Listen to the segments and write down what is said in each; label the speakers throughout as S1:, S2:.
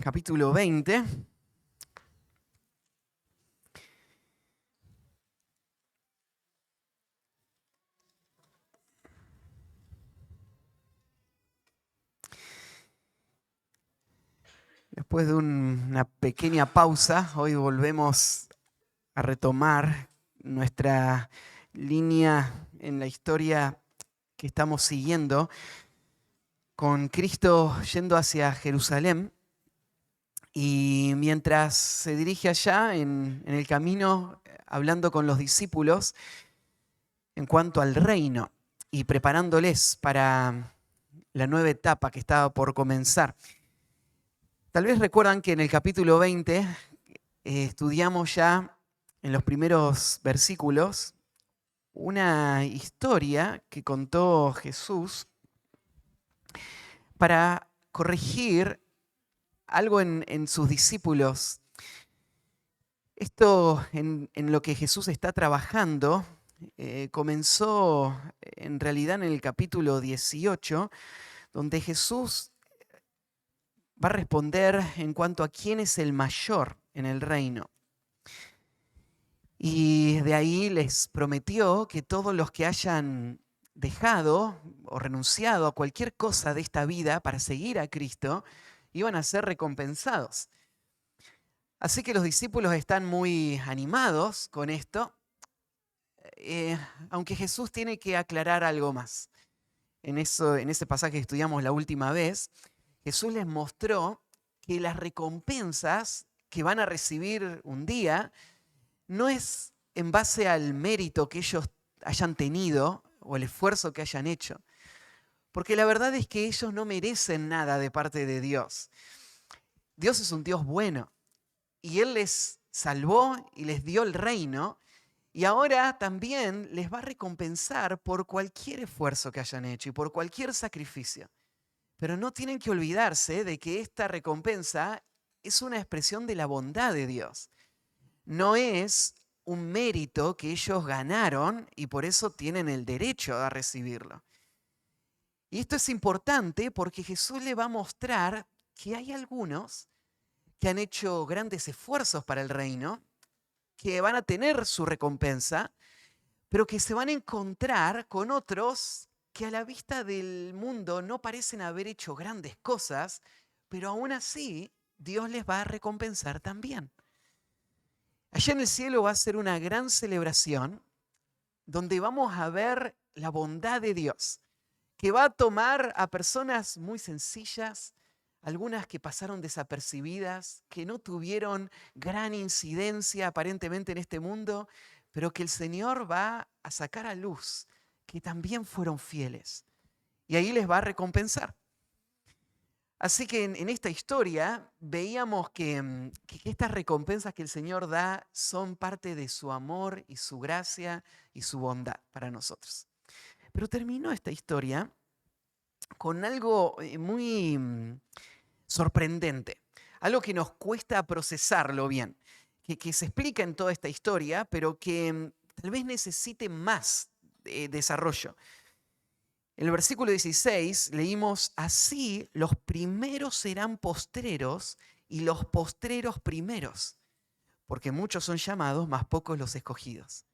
S1: capítulo 20. Después de una pequeña pausa, hoy volvemos a retomar nuestra línea en la historia que estamos siguiendo con Cristo yendo hacia Jerusalén. Y mientras se dirige allá en el camino, hablando con los discípulos en cuanto al reino y preparándoles para la nueva etapa que estaba por comenzar. Tal vez recuerdan que en el capítulo 20 estudiamos ya en los primeros versículos una historia que contó Jesús para corregir algo en sus discípulos. Esto en lo que Jesús está trabajando comenzó en realidad en el capítulo 18, donde Jesús va a responder en cuanto a quién es el mayor en el reino. Y de ahí les prometió que todos los que hayan dejado o renunciado a cualquier cosa de esta vida para seguir a Cristo, iban a ser recompensados. Así que los discípulos están muy animados con esto, aunque Jesús tiene que aclarar algo más. En ese pasaje que estudiamos la última vez, Jesús les mostró que las recompensas que van a recibir un día no es en base al mérito que ellos hayan tenido o el esfuerzo que hayan hecho. Porque la verdad es que ellos no merecen nada de parte de Dios. Dios es un Dios bueno y Él les salvó y les dio el reino y ahora también les va a recompensar por cualquier esfuerzo que hayan hecho y por cualquier sacrificio. Pero no tienen que olvidarse de que esta recompensa es una expresión de la bondad de Dios. No es un mérito que ellos ganaron y por eso tienen el derecho a recibirlo. Y esto es importante porque Jesús le va a mostrar que hay algunos que han hecho grandes esfuerzos para el reino, que van a tener su recompensa, pero que se van a encontrar con otros que a la vista del mundo no parecen haber hecho grandes cosas, pero aún así Dios les va a recompensar también. Allá en el cielo va a ser una gran celebración donde vamos a ver la bondad de Dios, que va a tomar a personas muy sencillas, algunas que pasaron desapercibidas, que no tuvieron gran incidencia aparentemente en este mundo, pero que el Señor va a sacar a luz, que también fueron fieles. Y ahí les va a recompensar. Así que en esta historia veíamos que estas recompensas que el Señor da son parte de su amor y su gracia y su bondad para nosotros. Pero terminó esta historia con algo muy sorprendente, algo que nos cuesta procesarlo bien, que se explica en toda esta historia, pero que tal vez necesite más desarrollo. En el versículo 16 leímos, así los primeros serán postreros y los postreros primeros, porque muchos son llamados, mas pocos los escogidos.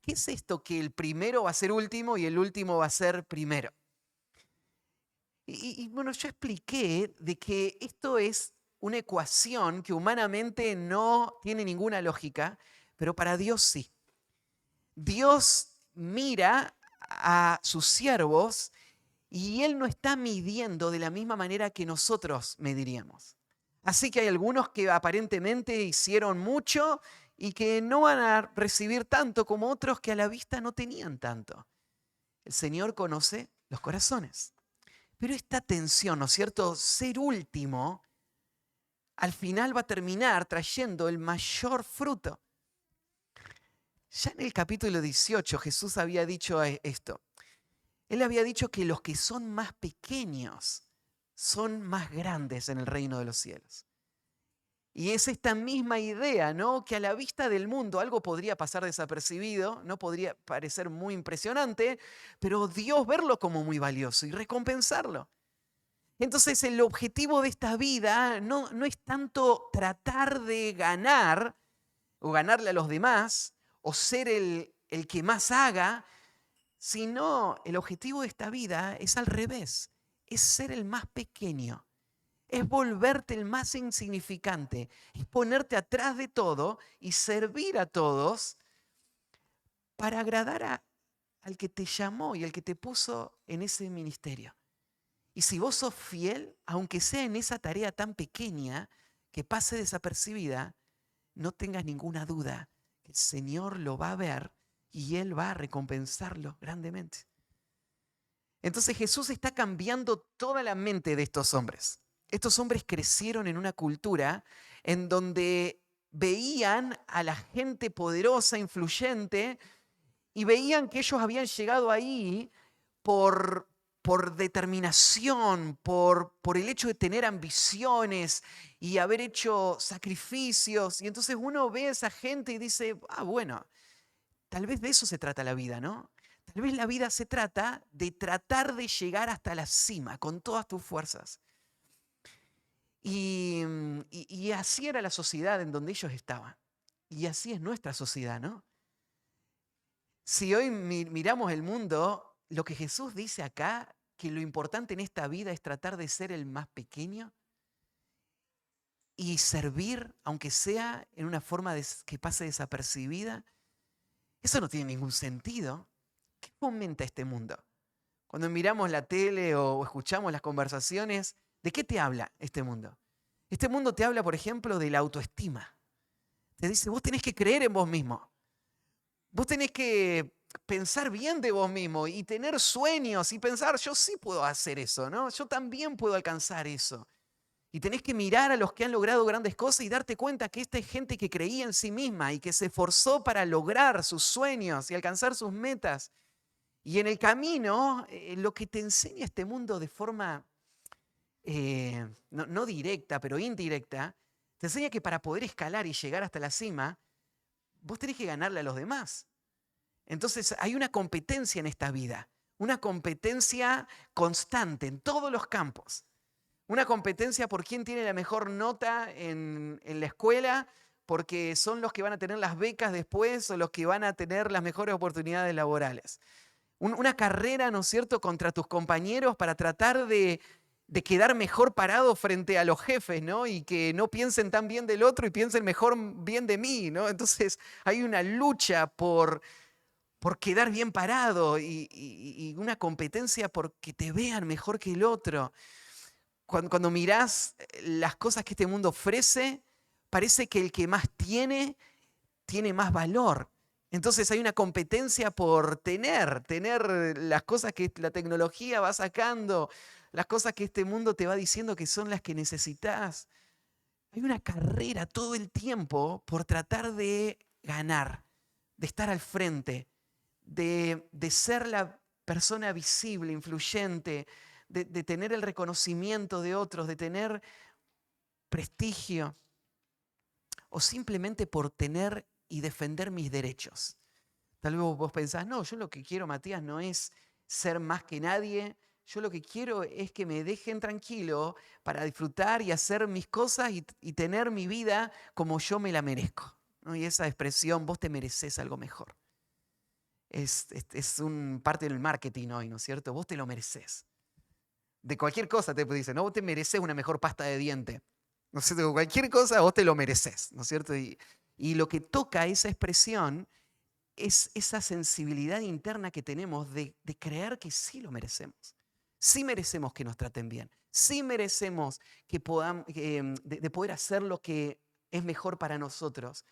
S1: ¿Qué es esto que el primero va a ser último y el último va a ser primero? Y bueno, yo expliqué de que esto es una ecuación que humanamente no tiene ninguna lógica, pero para Dios sí. Dios mira a sus siervos y Él no está midiendo de la misma manera que nosotros mediríamos. Así que hay algunos que aparentemente hicieron mucho y que no van a recibir tanto como otros que a la vista no tenían tanto. El Señor conoce los corazones. Pero esta tensión, ¿no es cierto? Ser último, al final va a terminar trayendo el mayor fruto. Ya en el capítulo 18 Jesús había dicho esto. Él había dicho que los que son más pequeños son más grandes en el reino de los cielos. Y es esta misma idea, ¿no? Que a la vista del mundo algo podría pasar desapercibido, no podría parecer muy impresionante, pero Dios verlo como muy valioso y recompensarlo. Entonces el objetivo de esta vida no es tanto tratar de ganar o ganarle a los demás o ser el que más haga, sino el objetivo de esta vida es al revés, es ser el más pequeño, es volverte el más insignificante, es ponerte atrás de todo y servir a todos para agradar al que te llamó y al que te puso en ese ministerio. Y si vos sos fiel, aunque sea en esa tarea tan pequeña que pase desapercibida, no tengas ninguna duda que el Señor lo va a ver y Él va a recompensarlo grandemente. Entonces Jesús está cambiando toda la mente de estos hombres. Estos hombres crecieron en una cultura en donde veían a la gente poderosa, influyente, y veían que ellos habían llegado ahí por determinación, por el hecho de tener ambiciones y haber hecho sacrificios. Y entonces uno ve a esa gente y dice, bueno, tal vez de eso se trata la vida, ¿no? Tal vez la vida se trata de tratar de llegar hasta la cima con todas tus fuerzas. Y así era la sociedad en donde ellos estaban. Y así es nuestra sociedad, ¿no? Si hoy miramos el mundo, lo que Jesús dice acá, que lo importante en esta vida es tratar de ser el más pequeño y servir, aunque sea en una forma que pase desapercibida, eso no tiene ningún sentido. ¿Qué fomenta este mundo? Cuando miramos la tele o escuchamos las conversaciones, ¿de qué te habla este mundo? Este mundo te habla, por ejemplo, de la autoestima. Te dice, vos tenés que creer en vos mismo. Vos tenés que pensar bien de vos mismo y tener sueños y pensar, yo sí puedo hacer eso, ¿no? Yo también puedo alcanzar eso. Y tenés que mirar a los que han logrado grandes cosas y darte cuenta que esta es gente que creía en sí misma y que se esforzó para lograr sus sueños y alcanzar sus metas. Y en el camino, lo que te enseña este mundo de forma no directa, pero indirecta, te enseña que para poder escalar y llegar hasta la cima, vos tenés que ganarle a los demás. Entonces hay una competencia en esta vida, una competencia constante en todos los campos. Una competencia por quién tiene la mejor nota en la escuela, porque son los que van a tener las becas después o los que van a tener las mejores oportunidades laborales. Una carrera, ¿no es cierto?, contra tus compañeros para tratar de quedar mejor parado frente a los jefes, ¿no? Y que no piensen tan bien del otro y piensen mejor bien de mí, ¿no? Entonces hay una lucha por quedar bien parado y una competencia por que te vean mejor que el otro. Cuando mirás las cosas que este mundo ofrece, parece que el que más tiene más valor. Entonces hay una competencia por tener las cosas que la tecnología va sacando, las cosas que este mundo te va diciendo que son las que necesitas. Hay una carrera todo el tiempo por tratar de ganar, de estar al frente, de ser la persona visible, influyente, de tener el reconocimiento de otros, de tener prestigio, o simplemente por tener y defender mis derechos. Tal vez vos pensás, no, yo lo que quiero, Matías, no es ser más que nadie, yo lo que quiero es que me dejen tranquilo para disfrutar y hacer mis cosas y tener mi vida como yo me la merezco, ¿no? Y esa expresión, vos te mereces algo mejor. Es un parte del marketing hoy, ¿no es cierto? Vos te lo mereces. De cualquier cosa te dicen, no, vos te mereces una mejor pasta de diente. No sé, de cualquier cosa vos te lo mereces, ¿no es cierto? Y lo que toca esa expresión es esa sensibilidad interna que tenemos de creer que sí lo merecemos. Sí merecemos que nos traten bien. Sí merecemos que podamos, de poder hacer lo que es mejor para nosotros.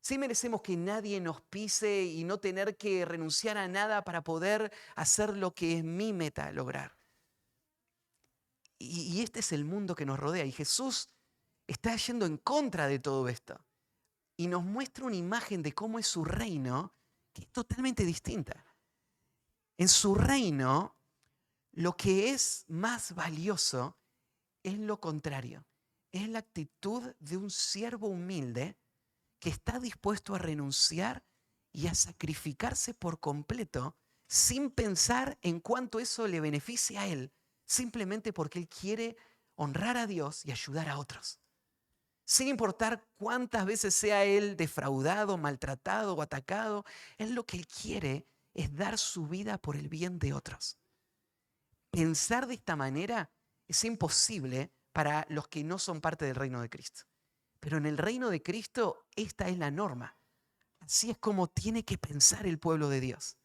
S1: Sí merecemos que nadie nos pise y no tener que renunciar a nada para poder hacer lo que es mi meta lograr. Y este es el mundo que nos rodea. Y Jesús está yendo en contra de todo esto. Y nos muestra una imagen de cómo es su reino, que es totalmente distinta. En su reino, lo que es más valioso es lo contrario. Es la actitud de un siervo humilde que está dispuesto a renunciar y a sacrificarse por completo sin pensar en cuánto eso le beneficia a él, simplemente porque Él quiere honrar a Dios y ayudar a otros. Sin importar cuántas veces sea Él defraudado, maltratado o atacado, Él lo que Él quiere es dar su vida por el bien de otros. Pensar de esta manera es imposible para los que no son parte del reino de Cristo. Pero en el reino de Cristo esta es la norma. Así es como tiene que pensar el pueblo de Dios.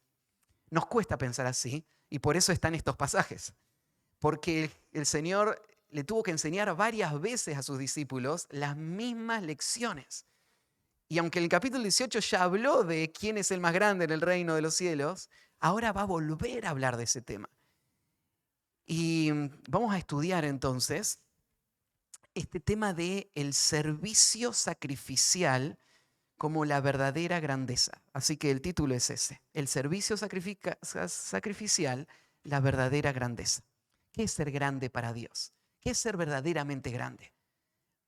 S1: Nos cuesta pensar así y por eso están estos pasajes. Porque el Señor le tuvo que enseñar varias veces a sus discípulos las mismas lecciones. Y aunque en el capítulo 18 ya habló de quién es el más grande en el reino de los cielos, ahora va a volver a hablar de ese tema. Y vamos a estudiar entonces este tema de el servicio sacrificial como la verdadera grandeza. Así que el título es ese, el servicio sacrificial, la verdadera grandeza. ¿Qué es ser grande para Dios? ¿Qué es ser verdaderamente grande?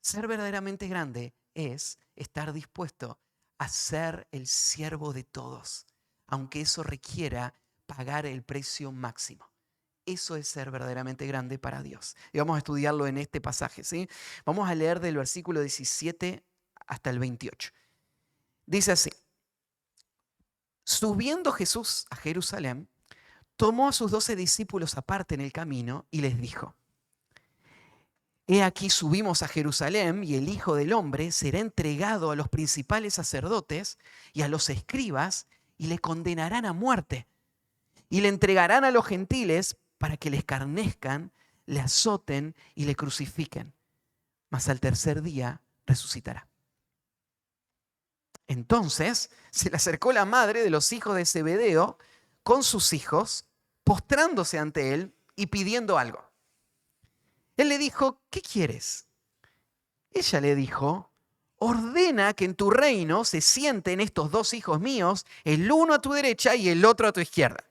S1: Ser verdaderamente grande es estar dispuesto a ser el siervo de todos, aunque eso requiera pagar el precio máximo. Eso es ser verdaderamente grande para Dios. Y vamos a estudiarlo en este pasaje, ¿sí? Vamos a leer del versículo 17 hasta el 28. Dice así: subiendo Jesús a Jerusalén, tomó a sus 12 discípulos aparte en el camino y les dijo: he aquí subimos a Jerusalén y el Hijo del Hombre será entregado a los principales sacerdotes y a los escribas y le condenarán a muerte y le entregarán a los gentiles para que le escarnezcan, le azoten y le crucifiquen. Mas al tercer día resucitará. Entonces se le acercó la madre de los hijos de Zebedeo con sus hijos, postrándose ante él y pidiendo algo. Él le dijo: ¿qué quieres? Ella le dijo: ordena que en tu reino se sienten estos 2 hijos míos, el uno a tu derecha y el otro a tu izquierda.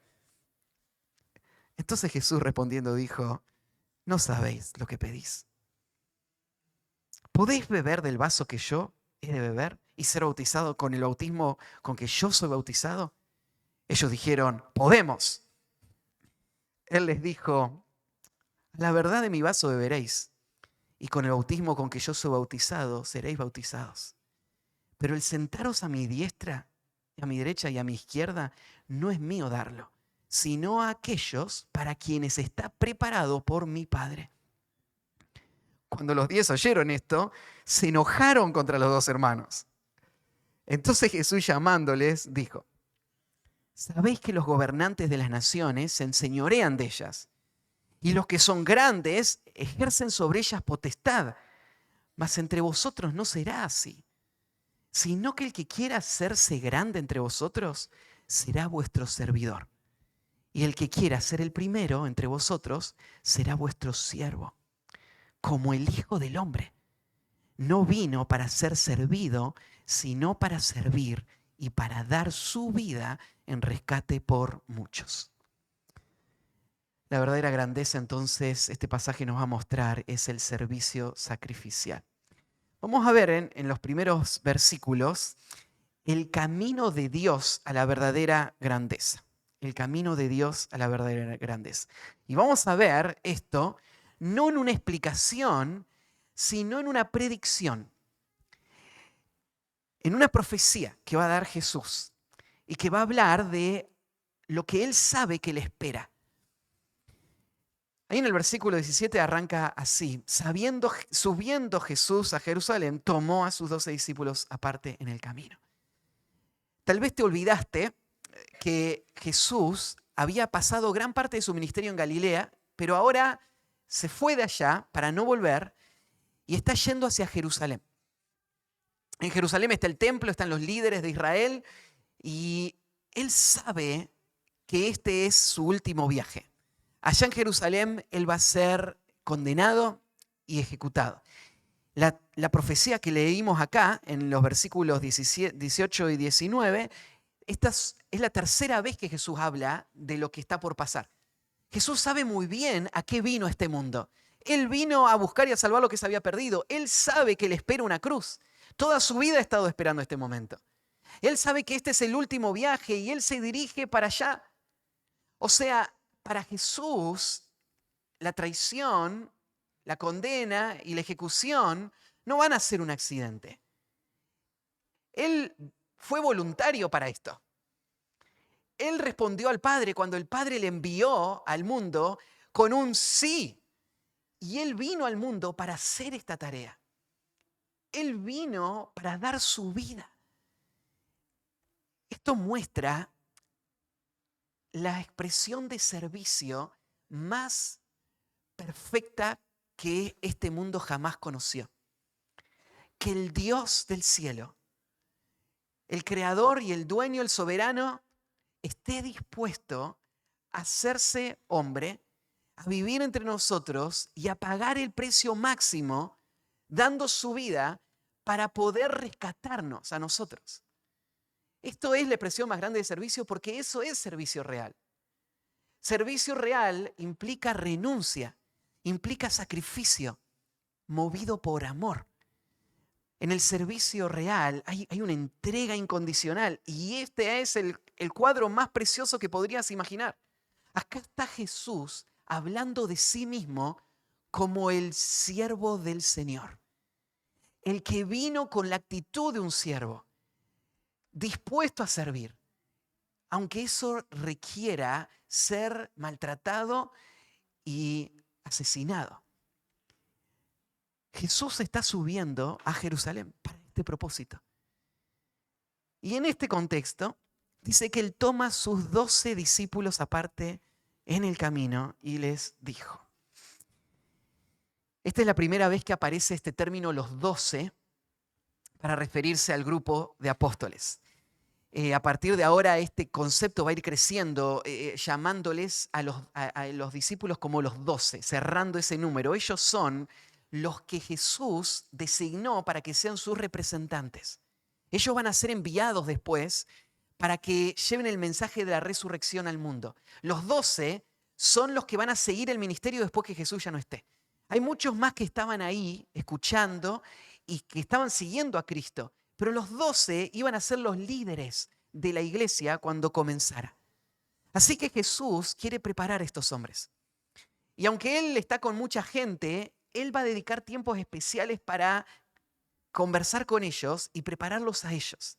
S1: Entonces Jesús respondiendo dijo: no sabéis lo que pedís. ¿Podéis beber del vaso que yo he de beber y ser bautizado con el bautismo con que yo soy bautizado? Ellos dijeron: podemos. Él les dijo: la verdad de mi vaso beberéis, y con el bautismo con que yo soy bautizado seréis bautizados. Pero el sentaros a mi diestra, a mi derecha y a mi izquierda, no es mío darlo, sino a aquellos para quienes está preparado por mi Padre. Cuando los 10 oyeron esto, se enojaron contra los 2 hermanos. Entonces Jesús, llamándoles, dijo: sabéis que los gobernantes de las naciones se enseñorean de ellas, y los que son grandes ejercen sobre ellas potestad. Mas entre vosotros no será así, sino que el que quiera hacerse grande entre vosotros será vuestro servidor. Y el que quiera ser el primero entre vosotros será vuestro siervo. Como el Hijo del Hombre no vino para ser servido, sino para servir y para dar su vida en rescate por muchos. La verdadera grandeza, entonces, este pasaje nos va a mostrar es el servicio sacrificial. Vamos a ver en los primeros versículos el camino de Dios a la verdadera grandeza. El camino de Dios a la verdadera grandeza. Y vamos a ver esto no en una explicación, sino en una predicción, en una profecía que va a dar Jesús y que va a hablar de lo que Él sabe que le espera. Ahí en el versículo 17 arranca así: subiendo Jesús a Jerusalén, tomó a sus 12 discípulos aparte en el camino. Tal vez te olvidaste que Jesús había pasado gran parte de su ministerio en Galilea, pero ahora se fue de allá para no volver y está yendo hacia Jerusalén. En Jerusalén está el templo, están los líderes de Israel y Él sabe que este es su último viaje. Allá en Jerusalén Él va a ser condenado y ejecutado. La profecía que leímos acá en los versículos 18 y 19, esta es la tercera vez que Jesús habla de lo que está por pasar. Jesús sabe muy bien a qué vino este mundo. Él vino a buscar y a salvar lo que se había perdido. Él sabe que le espera una cruz. Toda su vida ha estado esperando este momento. Él sabe que este es el último viaje y Él se dirige para allá. O sea, para Jesús, la traición, la condena y la ejecución no van a ser un accidente. Él fue voluntario para esto. Él respondió al Padre cuando el Padre le envió al mundo con un sí. Y Él vino al mundo para hacer esta tarea. Él vino para dar su vida. Esto muestra la expresión de servicio más perfecta que este mundo jamás conoció. Que el Dios del cielo, el creador y el dueño, el soberano, esté dispuesto a hacerse hombre, a vivir entre nosotros y a pagar el precio máximo, dando su vida para poder rescatarnos a nosotros. Esto es la expresión más grande de servicio porque eso es servicio real. Servicio real implica renuncia, implica sacrificio, movido por amor. En el servicio real hay una entrega incondicional y este es el cuadro más precioso que podrías imaginar. Acá está Jesús hablando de sí mismo como el siervo del Señor. El que vino con la actitud de un siervo, dispuesto a servir, aunque eso requiera ser maltratado y asesinado. Jesús está subiendo a Jerusalén para este propósito. Y en este contexto, dice que Él toma sus 12 discípulos aparte en el camino y les dijo. Esta es la primera vez que aparece este término los 12 para referirse al grupo de apóstoles. A partir de ahora este concepto va a ir creciendo, llamándoles a los discípulos como los 12, cerrando ese número. Ellos son los que Jesús designó para que sean sus representantes. Ellos van a ser enviados después para que lleven el mensaje de la resurrección al mundo. Los 12 son los que van a seguir el ministerio después que Jesús ya no esté. Hay muchos más que estaban ahí escuchando y que estaban siguiendo a Cristo, pero los 12 iban a ser los líderes de la iglesia cuando comenzara. Así que Jesús quiere preparar a estos hombres. Y aunque Él está con mucha gente, Él va a dedicar tiempos especiales para conversar con ellos y prepararlos a ellos.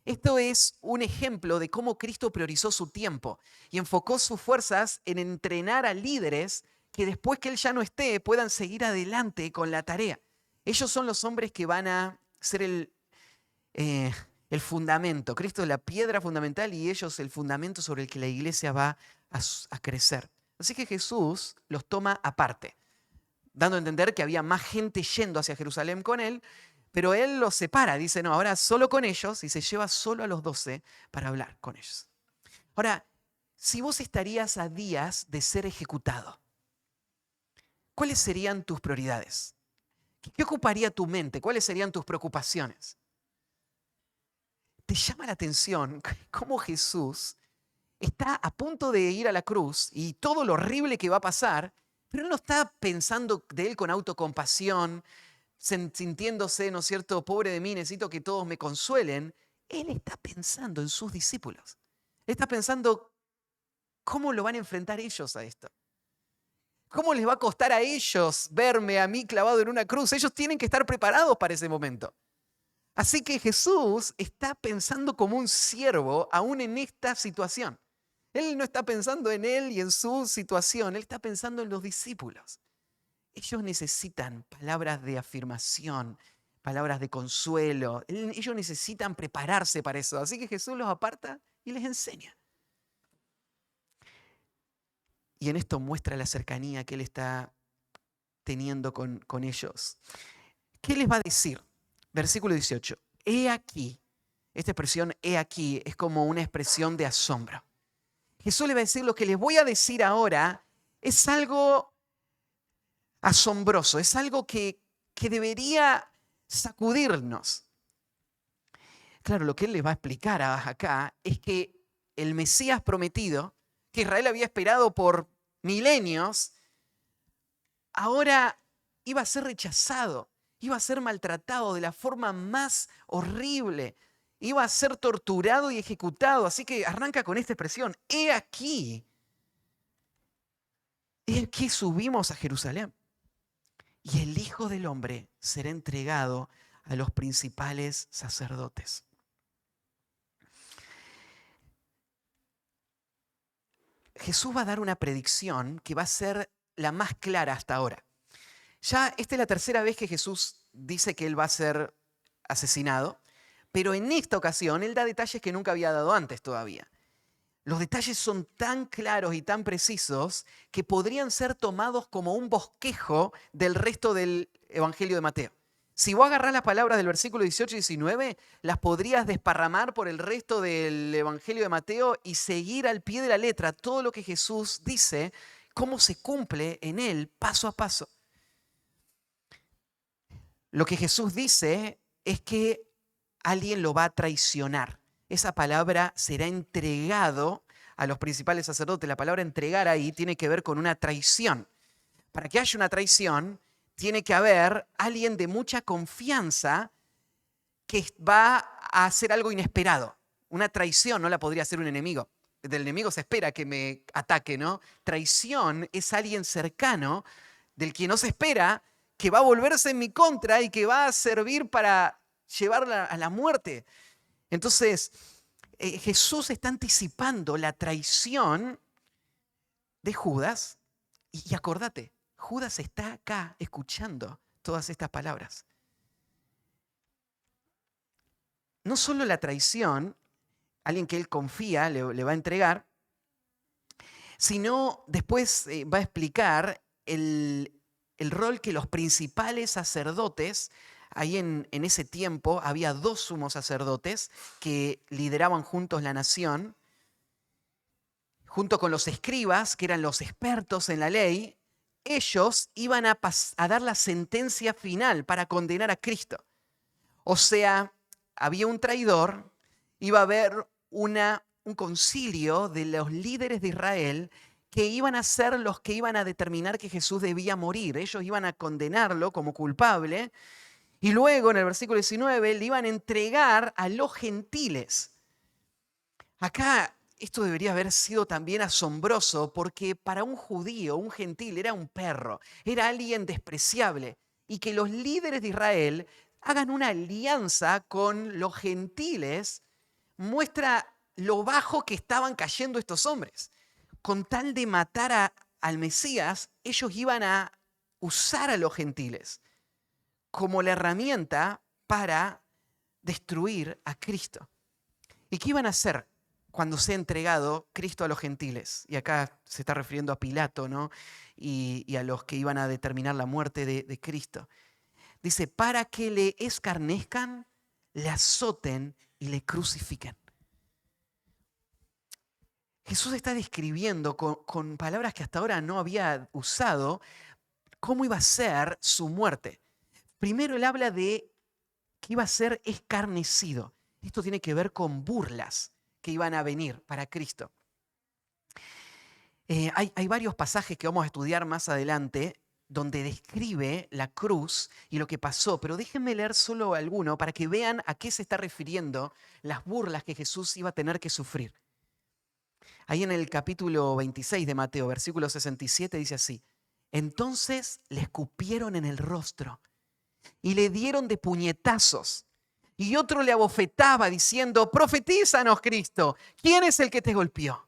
S1: Esto es un ejemplo de cómo Cristo priorizó su tiempo y enfocó sus fuerzas en entrenar a líderes que después que Él ya no esté puedan seguir adelante con la tarea. Ellos son los hombres que van a ser el fundamento. Cristo es la piedra fundamental y ellos el fundamento sobre el que la iglesia va a crecer. Así que Jesús los toma aparte, dando a entender que había más gente yendo hacia Jerusalén con Él, pero Él los separa. Dice, no, ahora solo con ellos y se lleva solo a los 12 para hablar con ellos. Ahora, si vos estarías a días de ser ejecutado, ¿cuáles serían tus prioridades? ¿Qué ocuparía tu mente? ¿Cuáles serían tus preocupaciones? ¿Te llama la atención cómo Jesús está a punto de ir a la cruz y todo lo horrible que va a pasar, pero Él no está pensando de Él con autocompasión, sintiéndose, ¿no es cierto?, pobre de mí, necesito que todos me consuelen? Él está pensando en sus discípulos. Él está pensando cómo lo van a enfrentar ellos a esto. ¿Cómo les va a costar a ellos verme a mí clavado en una cruz? Ellos tienen que estar preparados para ese momento. Así que Jesús está pensando como un siervo aún en esta situación. Él no está pensando en Él y en su situación, Él está pensando en los discípulos. Ellos necesitan palabras de afirmación, palabras de consuelo. Ellos necesitan prepararse para eso. Así que Jesús los aparta y les enseña. Y en esto muestra la cercanía que Él está teniendo con ellos. ¿Qué les va a decir? Versículo 18. He aquí. Esta expresión, he aquí, es como una expresión de asombro. Jesús les va a decir, lo que les voy a decir ahora es algo asombroso, es algo que debería sacudirnos. Claro, lo que Él les va a explicar acá es que el Mesías prometido, que Israel había esperado por milenios, ahora iba a ser rechazado, iba a ser maltratado de la forma más horrible, iba a ser torturado y ejecutado. Así que arranca con esta expresión, he aquí. he aquí subimos a Jerusalén y el Hijo del Hombre será entregado a los principales sacerdotes. Jesús va a dar una predicción que va a ser la más clara hasta ahora. Ya esta es la tercera vez que Jesús dice que él va a ser asesinado, pero en esta ocasión él da detalles que nunca había dado antes todavía. Los detalles son tan claros y tan precisos que podrían ser tomados como un bosquejo del resto del Evangelio de Mateo. Si vos agarrás las palabras del versículo 18 y 19, las podrías desparramar por el resto del Evangelio de Mateo y seguir al pie de la letra todo lo que Jesús dice, cómo se cumple en él paso a paso. Lo que Jesús dice es que alguien lo va a traicionar. Esa palabra será entregado a los principales sacerdotes. La palabra entregar ahí tiene que ver con una traición. Para que haya una traición, tiene que haber alguien de mucha confianza que va a hacer algo inesperado. Una traición no la podría hacer un enemigo. Del enemigo se espera que me ataque, ¿no? Traición es alguien cercano del que no se espera que va a volverse en mi contra y que va a servir para llevarla a la muerte. Entonces, Jesús está anticipando la traición de Judas. Y acordate, Judas está acá escuchando todas estas palabras. No solo la traición, alguien que él confía le va a entregar, sino después va a explicar el rol que los principales sacerdotes, ahí en ese tiempo había 2 sumos sacerdotes que lideraban juntos la nación, junto con los escribas, que eran los expertos en la ley. Ellos iban a dar la sentencia final para condenar a Cristo. O sea, había un traidor, iba a haber un concilio de los líderes de Israel que iban a ser los que iban a determinar que Jesús debía morir. Ellos iban a condenarlo como culpable y luego en el versículo 19 le iban a entregar a los gentiles. Acá esto debería haber sido también asombroso porque para un judío, un gentil, era un perro, era alguien despreciable. Y que los líderes de Israel hagan una alianza con los gentiles muestra lo bajo que estaban cayendo estos hombres. Con tal de matar al Mesías, ellos iban a usar a los gentiles como la herramienta para destruir a Cristo. ¿Y qué iban a hacer cuando sea entregado Cristo a los gentiles? Y acá se está refiriendo a Pilato, ¿no? Y a los que iban a determinar la muerte de Cristo. Dice, para que le escarnezcan, le azoten y le crucifiquen. Jesús está describiendo con palabras que hasta ahora no había usado cómo iba a ser su muerte. Primero él habla de que iba a ser escarnecido. Esto tiene que ver con burlas que iban a venir para Cristo. Hay varios pasajes que vamos a estudiar más adelante donde describe la cruz y lo que pasó, pero déjenme leer solo alguno para que vean a qué se está refiriendo las burlas que Jesús iba a tener que sufrir. Ahí en el capítulo 26 de Mateo, versículo 67, dice así: entonces le escupieron en el rostro y le dieron de puñetazos. Y otro le abofetaba diciendo, profetízanos, Cristo, ¿quién es el que te golpeó?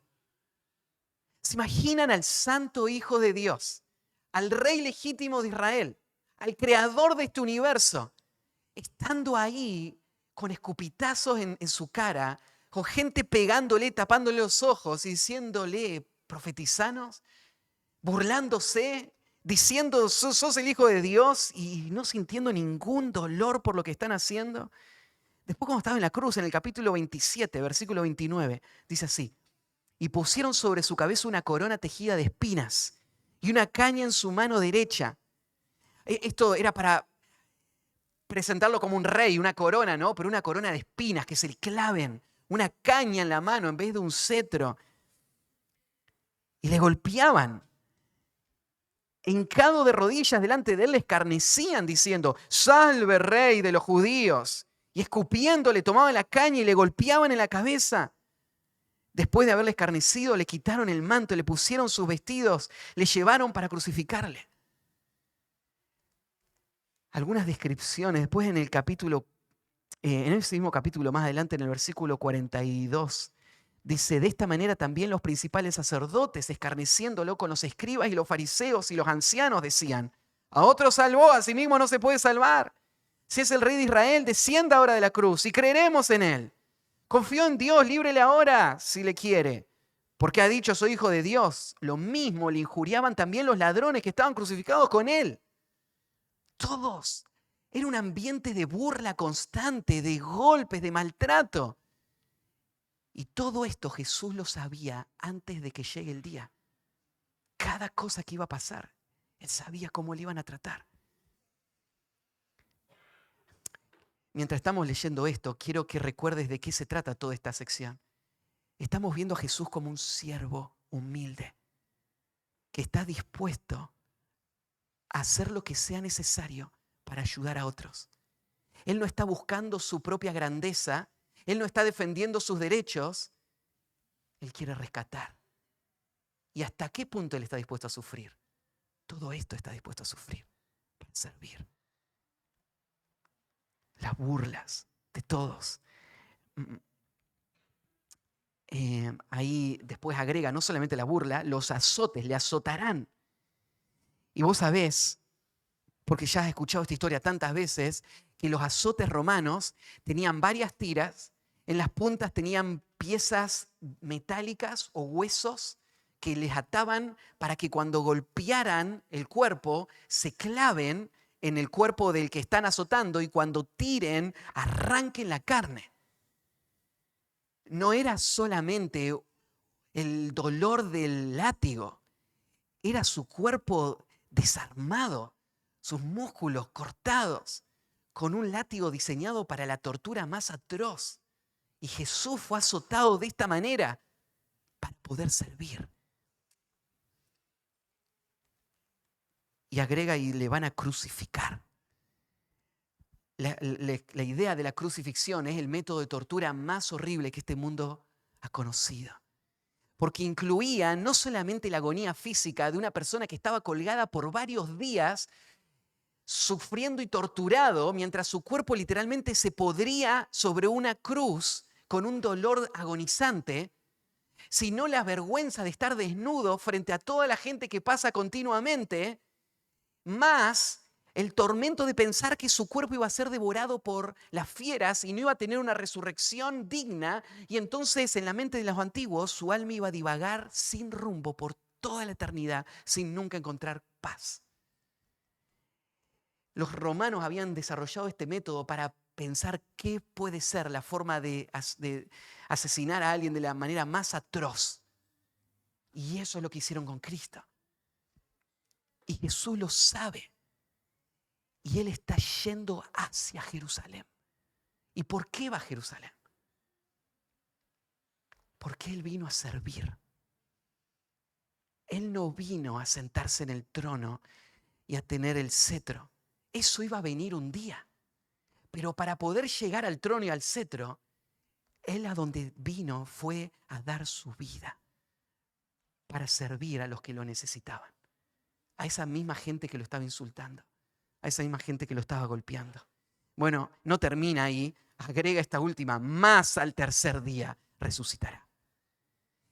S1: ¿Se imaginan al santo Hijo de Dios, al Rey legítimo de Israel, al creador de este universo, estando ahí con escupitazos en su cara, con gente pegándole, tapándole los ojos y diciéndole, profetizanos, burlándose, diciendo, sos el Hijo de Dios y no sintiendo ningún dolor por lo que están haciendo? Después, cuando estaba en la cruz, en el capítulo 27, versículo 29, dice así: y pusieron sobre su cabeza una corona tejida de espinas y una caña en su mano derecha. Esto era para presentarlo como un rey, una corona, ¿no? Pero una corona de espinas que se le claven, una caña en la mano en vez de un cetro. Y le golpeaban. Hincado de rodillas delante de él, le escarnecían diciendo, salve, rey de los judíos. Y escupiendo le tomaban la caña y le golpeaban en la cabeza. Después de haberle escarnecido, le quitaron el manto, le pusieron sus vestidos, le llevaron para crucificarle. Algunas descripciones, después en en ese mismo capítulo más adelante, en el versículo 42, dice: de esta manera también los principales sacerdotes, escarneciéndolo con los escribas y los fariseos y los ancianos, decían: a otro salvó, a sí mismo no se puede salvar. Si es el rey de Israel, descienda ahora de la cruz y creeremos en él. Confío en Dios, líbrele ahora si le quiere, porque ha dicho: soy hijo de Dios. Lo mismo le injuriaban también los ladrones que estaban crucificados con él. Todos. Era un ambiente de burla constante, de golpes, de maltrato. Y todo esto Jesús lo sabía antes de que llegue el día. Cada cosa que iba a pasar, Él sabía cómo le iban a tratar. Mientras estamos leyendo esto, quiero que recuerdes de qué se trata toda esta sección. Estamos viendo a Jesús como un siervo humilde, que está dispuesto a hacer lo que sea necesario para ayudar a otros. Él no está buscando su propia grandeza, Él no está defendiendo sus derechos, Él quiere rescatar. ¿Y hasta qué punto Él está dispuesto a sufrir? Todo esto está dispuesto a sufrir para servir. Las burlas de todos. Ahí después agrega no solamente la burla, los azotes, le azotarán. Y vos sabés, porque ya has escuchado esta historia tantas veces, que los azotes romanos tenían varias tiras, en las puntas tenían piezas metálicas o huesos que les ataban para que cuando golpearan el cuerpo se claven en el cuerpo del que están azotando y cuando tiren arranquen la carne. No era solamente el dolor del látigo, era su cuerpo desarmado, sus músculos cortados, con un látigo diseñado para la tortura más atroz. Y Jesús fue azotado de esta manera para poder servir. Y agrega: y le van a crucificar. La idea de la crucifixión es el método de tortura más horrible que este mundo ha conocido. Porque incluía no solamente la agonía física de una persona que estaba colgada por varios días, sufriendo y torturado, mientras su cuerpo literalmente se podría sobre una cruz con un dolor agonizante, sino la vergüenza de estar desnudo frente a toda la gente que pasa continuamente, más el tormento de pensar que su cuerpo iba a ser devorado por las fieras y no iba a tener una resurrección digna, y entonces en la mente de los antiguos su alma iba a divagar sin rumbo por toda la eternidad sin nunca encontrar paz. Los romanos habían desarrollado este método para pensar qué puede ser la forma de asesinar a alguien de la manera más atroz. Y eso es lo que hicieron con Cristo. Y Jesús lo sabe. Y Él está yendo hacia Jerusalén. ¿Y por qué va a Jerusalén? Porque Él vino a servir. Él no vino a sentarse en el trono y a tener el cetro. Eso iba a venir un día. Pero para poder llegar al trono y al cetro, Él a donde vino fue a dar su vida para servir a los que lo necesitaban. A esa misma gente que lo estaba insultando, a esa misma gente que lo estaba golpeando. Bueno, no termina ahí, agrega esta última: más al tercer día resucitará.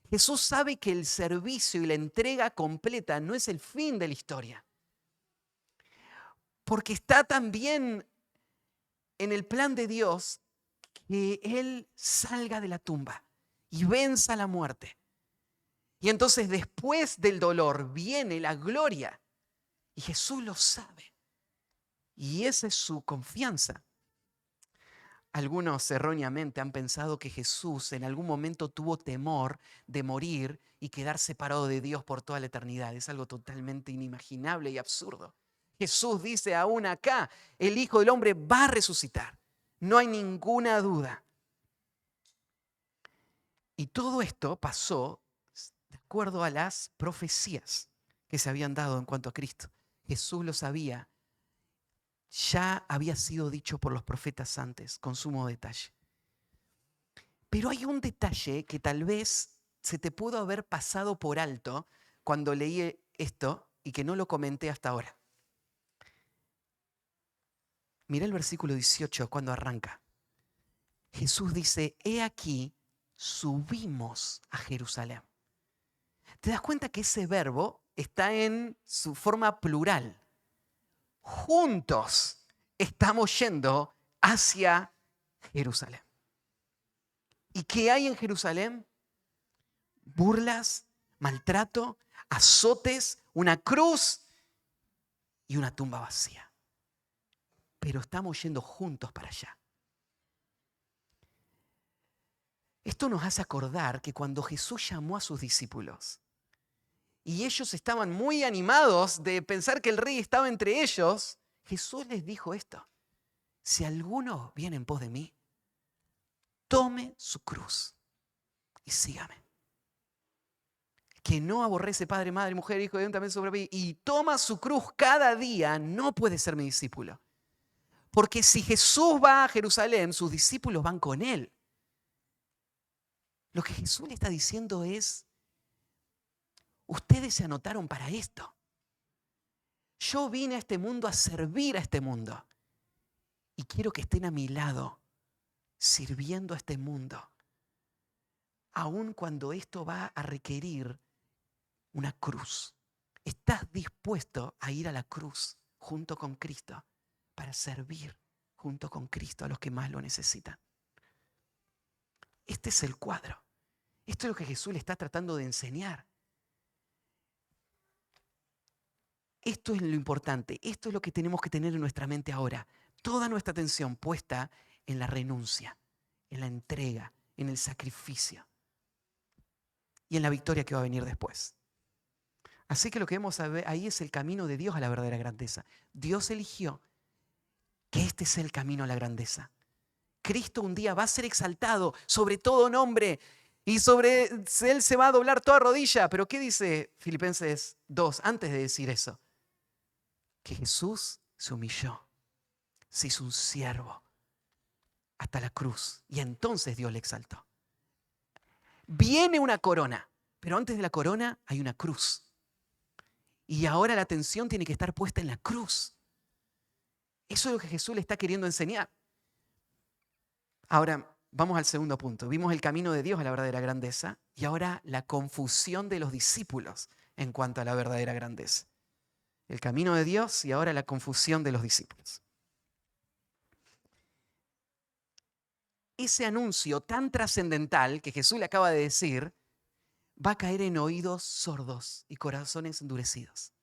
S1: Jesús sabe que el servicio y la entrega completa no es el fin de la historia, porque está también en el plan de Dios que Él salga de la tumba y venza la muerte. Y entonces después del dolor viene la gloria. Y Jesús lo sabe. Y esa es su confianza. Algunos erróneamente han pensado que Jesús en algún momento tuvo temor de morir y quedar separado de Dios por toda la eternidad. Es algo totalmente inimaginable y absurdo. Jesús dice aún acá: el Hijo del Hombre va a resucitar. No hay ninguna duda. Y todo esto pasó de acuerdo a las profecías que se habían dado en cuanto a Cristo. Jesús lo sabía. Ya había sido dicho por los profetas antes, con sumo detalle. Pero hay un detalle que tal vez se te pudo haber pasado por alto cuando leí esto y que no lo comenté hasta ahora. Mirá el versículo 18 cuando arranca. Jesús dice, he aquí, subimos a Jerusalén. ¿Te das cuenta que ese verbo está en su forma plural? Juntos estamos yendo hacia Jerusalén. ¿Y qué hay en Jerusalén? Burlas, maltrato, azotes, una cruz y una tumba vacía. Pero estamos yendo juntos para allá. Esto nos hace acordar que cuando Jesús llamó a sus discípulos y ellos estaban muy animados de pensar que el rey estaba entre ellos, Jesús les dijo esto: si alguno viene en pos de mí, tome su cruz y sígame. Que no aborrece padre, madre, mujer, hijo, Dios también sobrevive y toma su cruz cada día, no puede ser mi discípulo. Porque si Jesús va a Jerusalén, sus discípulos van con él. Lo que Jesús le está diciendo es, ustedes se anotaron para esto. Yo vine a este mundo a servir a este mundo. Y quiero que estén a mi lado, sirviendo a este mundo. Aun cuando esto va a requerir una cruz. ¿Estás dispuesto a ir a la cruz junto con Cristo para servir junto con Cristo a los que más lo necesitan? Este es el cuadro. Esto es lo que Jesús le está tratando de enseñar. Esto es lo importante. Esto es lo que tenemos que tener en nuestra mente ahora. Toda nuestra atención puesta en la renuncia, en la entrega, en el sacrificio y en la victoria que va a venir después. Así que lo que vemos ahí es el camino de Dios a la verdadera grandeza. Dios eligió que este sea el camino a la grandeza. Cristo un día va a ser exaltado sobre todo nombre y sobre él se va a doblar toda rodilla. Pero ¿qué dice Filipenses 2 antes de decir eso? Que Jesús se humilló, se hizo un siervo hasta la cruz y entonces Dios le exaltó. Viene una corona, pero antes de la corona hay una cruz. Y ahora la atención tiene que estar puesta en la cruz. Eso es lo que Jesús le está queriendo enseñar. Ahora, vamos al segundo punto. Vimos el camino de Dios a la verdadera grandeza y ahora la confusión de los discípulos en cuanto a la verdadera grandeza. El camino de Dios y ahora la confusión de los discípulos. Ese anuncio tan trascendental que Jesús le acaba de decir va a caer en oídos sordos y corazones endurecidos.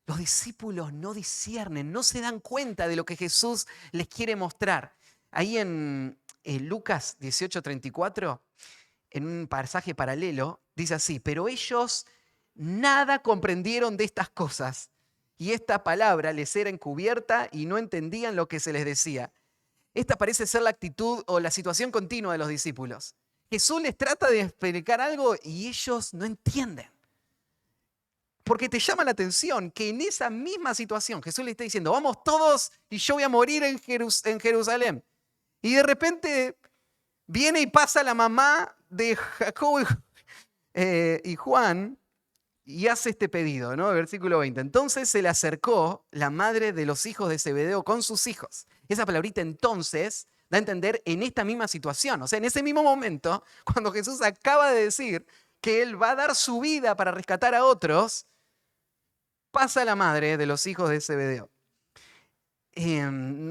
S1: Los discípulos no disciernen, no se dan cuenta de lo que Jesús les quiere mostrar. Ahí en Lucas 18:34, en un pasaje paralelo, dice así: pero ellos nada comprendieron de estas cosas, y esta palabra les era encubierta y no entendían lo que se les decía. Esta parece ser la actitud o la situación continua de los discípulos. Jesús les trata de explicar algo y ellos no entienden. Porque te llama la atención que en esa misma situación Jesús le está diciendo, vamos todos y yo voy a morir en Jerusalén. Y de repente viene y pasa la mamá de Jacobo y Juan y hace este pedido, ¿no? Versículo 20. Entonces se le acercó la madre de los hijos de Zebedeo con sus hijos. Esa palabrita entonces da a entender en esta misma situación. O sea, en ese mismo momento, cuando Jesús acaba de decir que Él va a dar su vida para rescatar a otros, pasa la madre de los hijos de Zebedeo.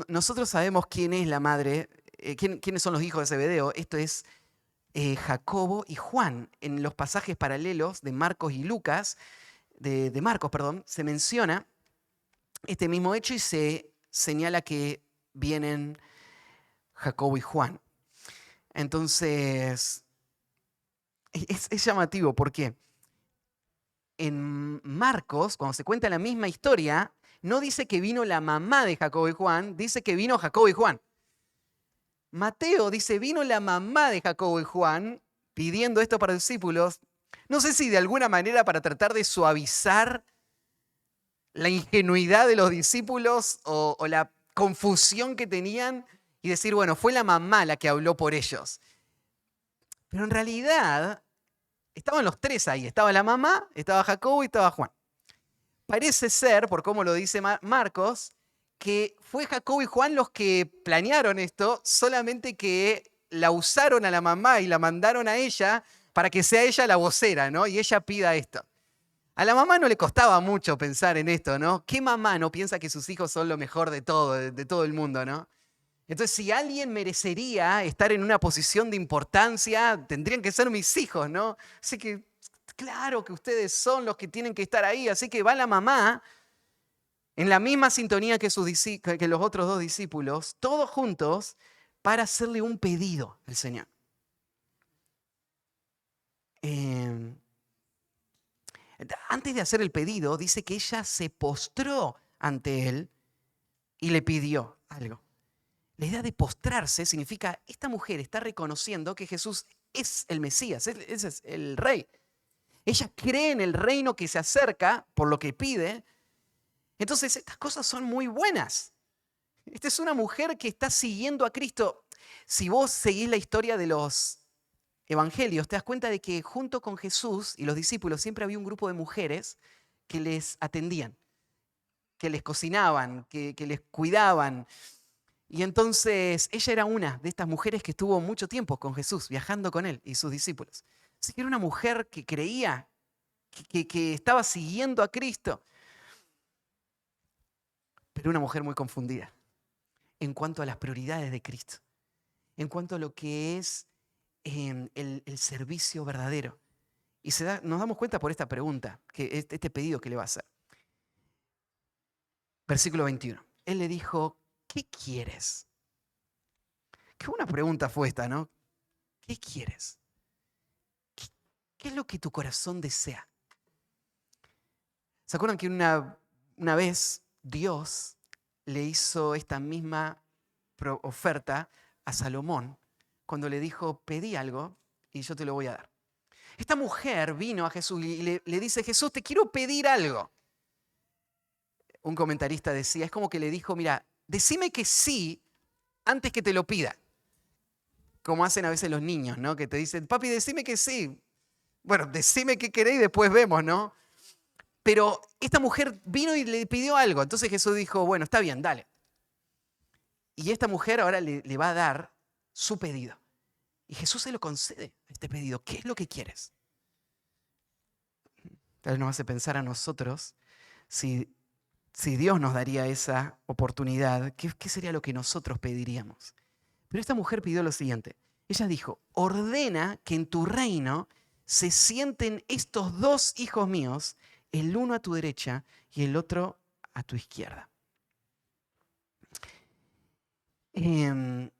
S1: Nosotros sabemos quién es la madre, quiénes son los hijos de Zebedeo. Esto es Jacobo y Juan. En los pasajes paralelos de Marcos y Lucas, de Marcos, perdón, se menciona este mismo hecho y se señala que vienen Jacobo y Juan. Entonces, es llamativo porque en Marcos, cuando se cuenta la misma historia, no dice que vino la mamá de Jacobo y Juan, dice que vino Jacobo y Juan. Mateo dice, vino la mamá de Jacobo y Juan pidiendo esto para los discípulos. No sé si de alguna manera para tratar de suavizar la ingenuidad de los discípulos o la confusión que tenían y decir, bueno, fue la mamá la que habló por ellos. Pero en realidad estaban los tres ahí. Estaba la mamá, estaba Jacobo y estaba Juan. Parece ser, por cómo lo dice Marcos, que fue Jacobo y Juan los que planearon esto, solamente que la usaron a la mamá y la mandaron a ella para que sea ella la vocera, ¿no? Y ella pida esto. A la mamá no le costaba mucho pensar en esto, ¿no? ¿Qué mamá no piensa que sus hijos son lo mejor de todo el mundo, ¿no? Entonces, si alguien merecería estar en una posición de importancia, tendrían que ser mis hijos, ¿no? Así que, claro que ustedes son los que tienen que estar ahí. Así que va la mamá en la misma sintonía que los otros dos discípulos, todos juntos, para hacerle un pedido al Señor. Antes de hacer el pedido, dice que ella se postró ante él y le pidió algo. La idea de postrarse significa, esta mujer está reconociendo que Jesús es el Mesías, ese es el rey. Ella cree en el reino que se acerca por lo que pide. Entonces, estas cosas son muy buenas. Esta es una mujer que está siguiendo a Cristo. Si vos seguís la historia de los evangelios, te das cuenta de que junto con Jesús y los discípulos siempre había un grupo de mujeres que les atendían, que les cocinaban, que les cuidaban. Y entonces ella era una de estas mujeres que estuvo mucho tiempo con Jesús, viajando con él y sus discípulos. Así que era una mujer que creía, que estaba siguiendo a Cristo, pero una mujer muy confundida en cuanto a las prioridades de Cristo, en cuanto a lo que es el servicio verdadero. Y nos damos cuenta por esta pregunta, que este pedido que le va a hacer. Versículo 21. Él le dijo, ¿qué quieres? Qué buena pregunta fue esta, ¿no? ¿Qué quieres? ¿Qué es lo que tu corazón desea? ¿Se acuerdan que una vez Dios le hizo esta misma oferta a Salomón cuando le dijo, pedí algo y yo te lo voy a dar? Esta mujer vino a Jesús y le dice, Jesús, te quiero pedir algo. Un comentarista decía, es como que le dijo, mira, decime que sí antes que te lo pida. Como hacen a veces los niños, ¿no? Que te dicen, papi, decime que sí. Bueno, decime qué querés y después vemos, ¿no? Pero esta mujer vino y le pidió algo. Entonces Jesús dijo, bueno, está bien, dale. Y esta mujer ahora le va a dar su pedido. Y Jesús se lo concede, este pedido. ¿Qué es lo que quieres? Tal vez nos hace pensar a nosotros, si Dios nos daría esa oportunidad, ¿qué sería lo que nosotros pediríamos? Pero esta mujer pidió lo siguiente. Ella dijo, ordena que en tu reino se sienten estos dos hijos míos, el uno a tu derecha y el otro a tu izquierda. En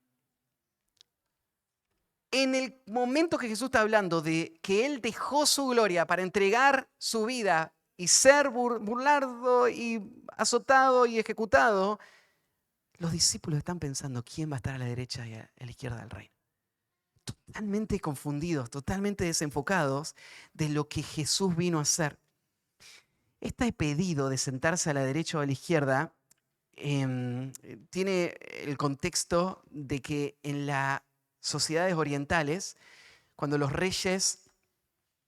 S1: el momento que Jesús está hablando de que Él dejó su gloria para entregar su vida y ser burlado y azotado y ejecutado, los discípulos están pensando quién va a estar a la derecha y a la izquierda del reino. Totalmente confundidos, totalmente desenfocados de lo que Jesús vino a hacer. Este pedido de sentarse a la derecha o a la izquierda tiene el contexto de que en las sociedades orientales, cuando los reyes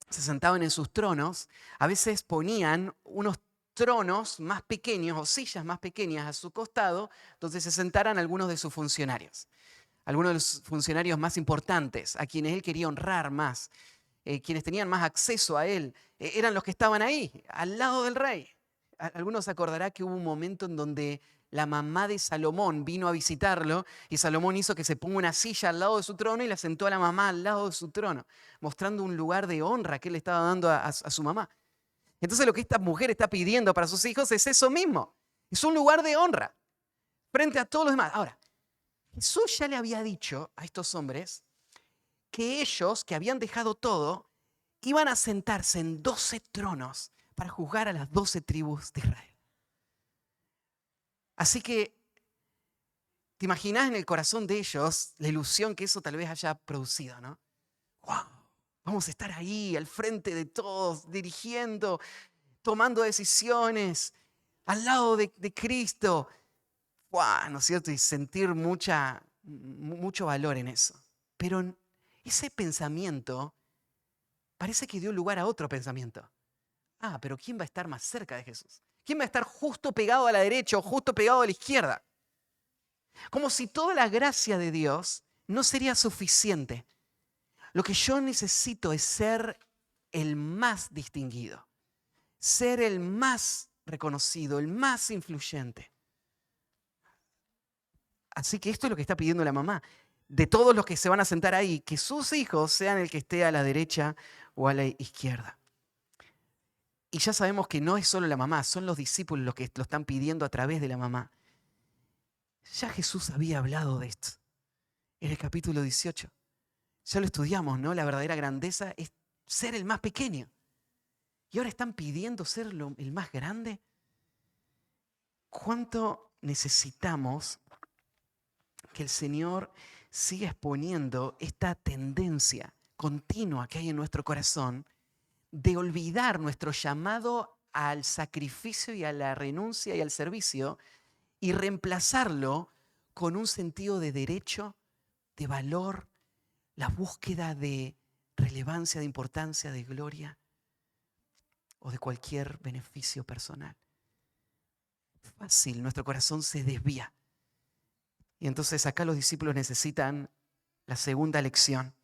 S1: se sentaban en sus tronos, a veces ponían unos tronos más pequeños o sillas más pequeñas a su costado, donde se sentaran algunos de sus funcionarios. Algunos de los funcionarios más importantes, a quienes él quería honrar más, quienes tenían más acceso a él, eran los que estaban ahí, al lado del rey. Algunos se acordará que hubo un momento en donde la mamá de Salomón vino a visitarlo y Salomón hizo que se ponga una silla al lado de su trono y la sentó a la mamá al lado de su trono, mostrando un lugar de honra que él estaba dando a su mamá. Entonces lo que esta mujer está pidiendo para sus hijos es eso mismo, es un lugar de honra frente a todos los demás. Ahora, Jesús ya le había dicho a estos hombres que ellos, que habían dejado todo, iban a sentarse en 12 tronos para juzgar a las 12 tribus de Israel. Así que, ¿te imaginas en el corazón de ellos la ilusión que eso tal vez haya producido, ¿no? ¡Wow! Vamos a estar ahí, al frente de todos, dirigiendo, tomando decisiones, al lado de Cristo. ¡Wow! ¿No es cierto? Y sentir mucho valor en eso. Pero ese pensamiento parece que dio lugar a otro pensamiento. Pero ¿quién va a estar más cerca de Jesús? ¿Quién va a estar justo pegado a la derecha o justo pegado a la izquierda? Como si toda la gracia de Dios no sería suficiente. Lo que yo necesito es ser el más distinguido, ser el más reconocido, el más influyente. Así que esto es lo que está pidiendo la mamá. De todos los que se van a sentar ahí, que sus hijos sean el que esté a la derecha o a la izquierda. Y ya sabemos que no es solo la mamá, son los discípulos los que lo están pidiendo a través de la mamá. Ya Jesús había hablado de esto en el capítulo 18. Ya lo estudiamos, ¿no? La verdadera grandeza es ser el más pequeño. Y ahora están pidiendo ser el más grande. ¿Cuánto necesitamos que el Señor siga exponiendo esta tendencia continua que hay en nuestro corazón de olvidar nuestro llamado al sacrificio y a la renuncia y al servicio y reemplazarlo con un sentido de derecho, de valor, la búsqueda de relevancia, de importancia, de gloria o de cualquier beneficio personal? Fácil, nuestro corazón se desvía. Y entonces acá los discípulos necesitan la segunda lección.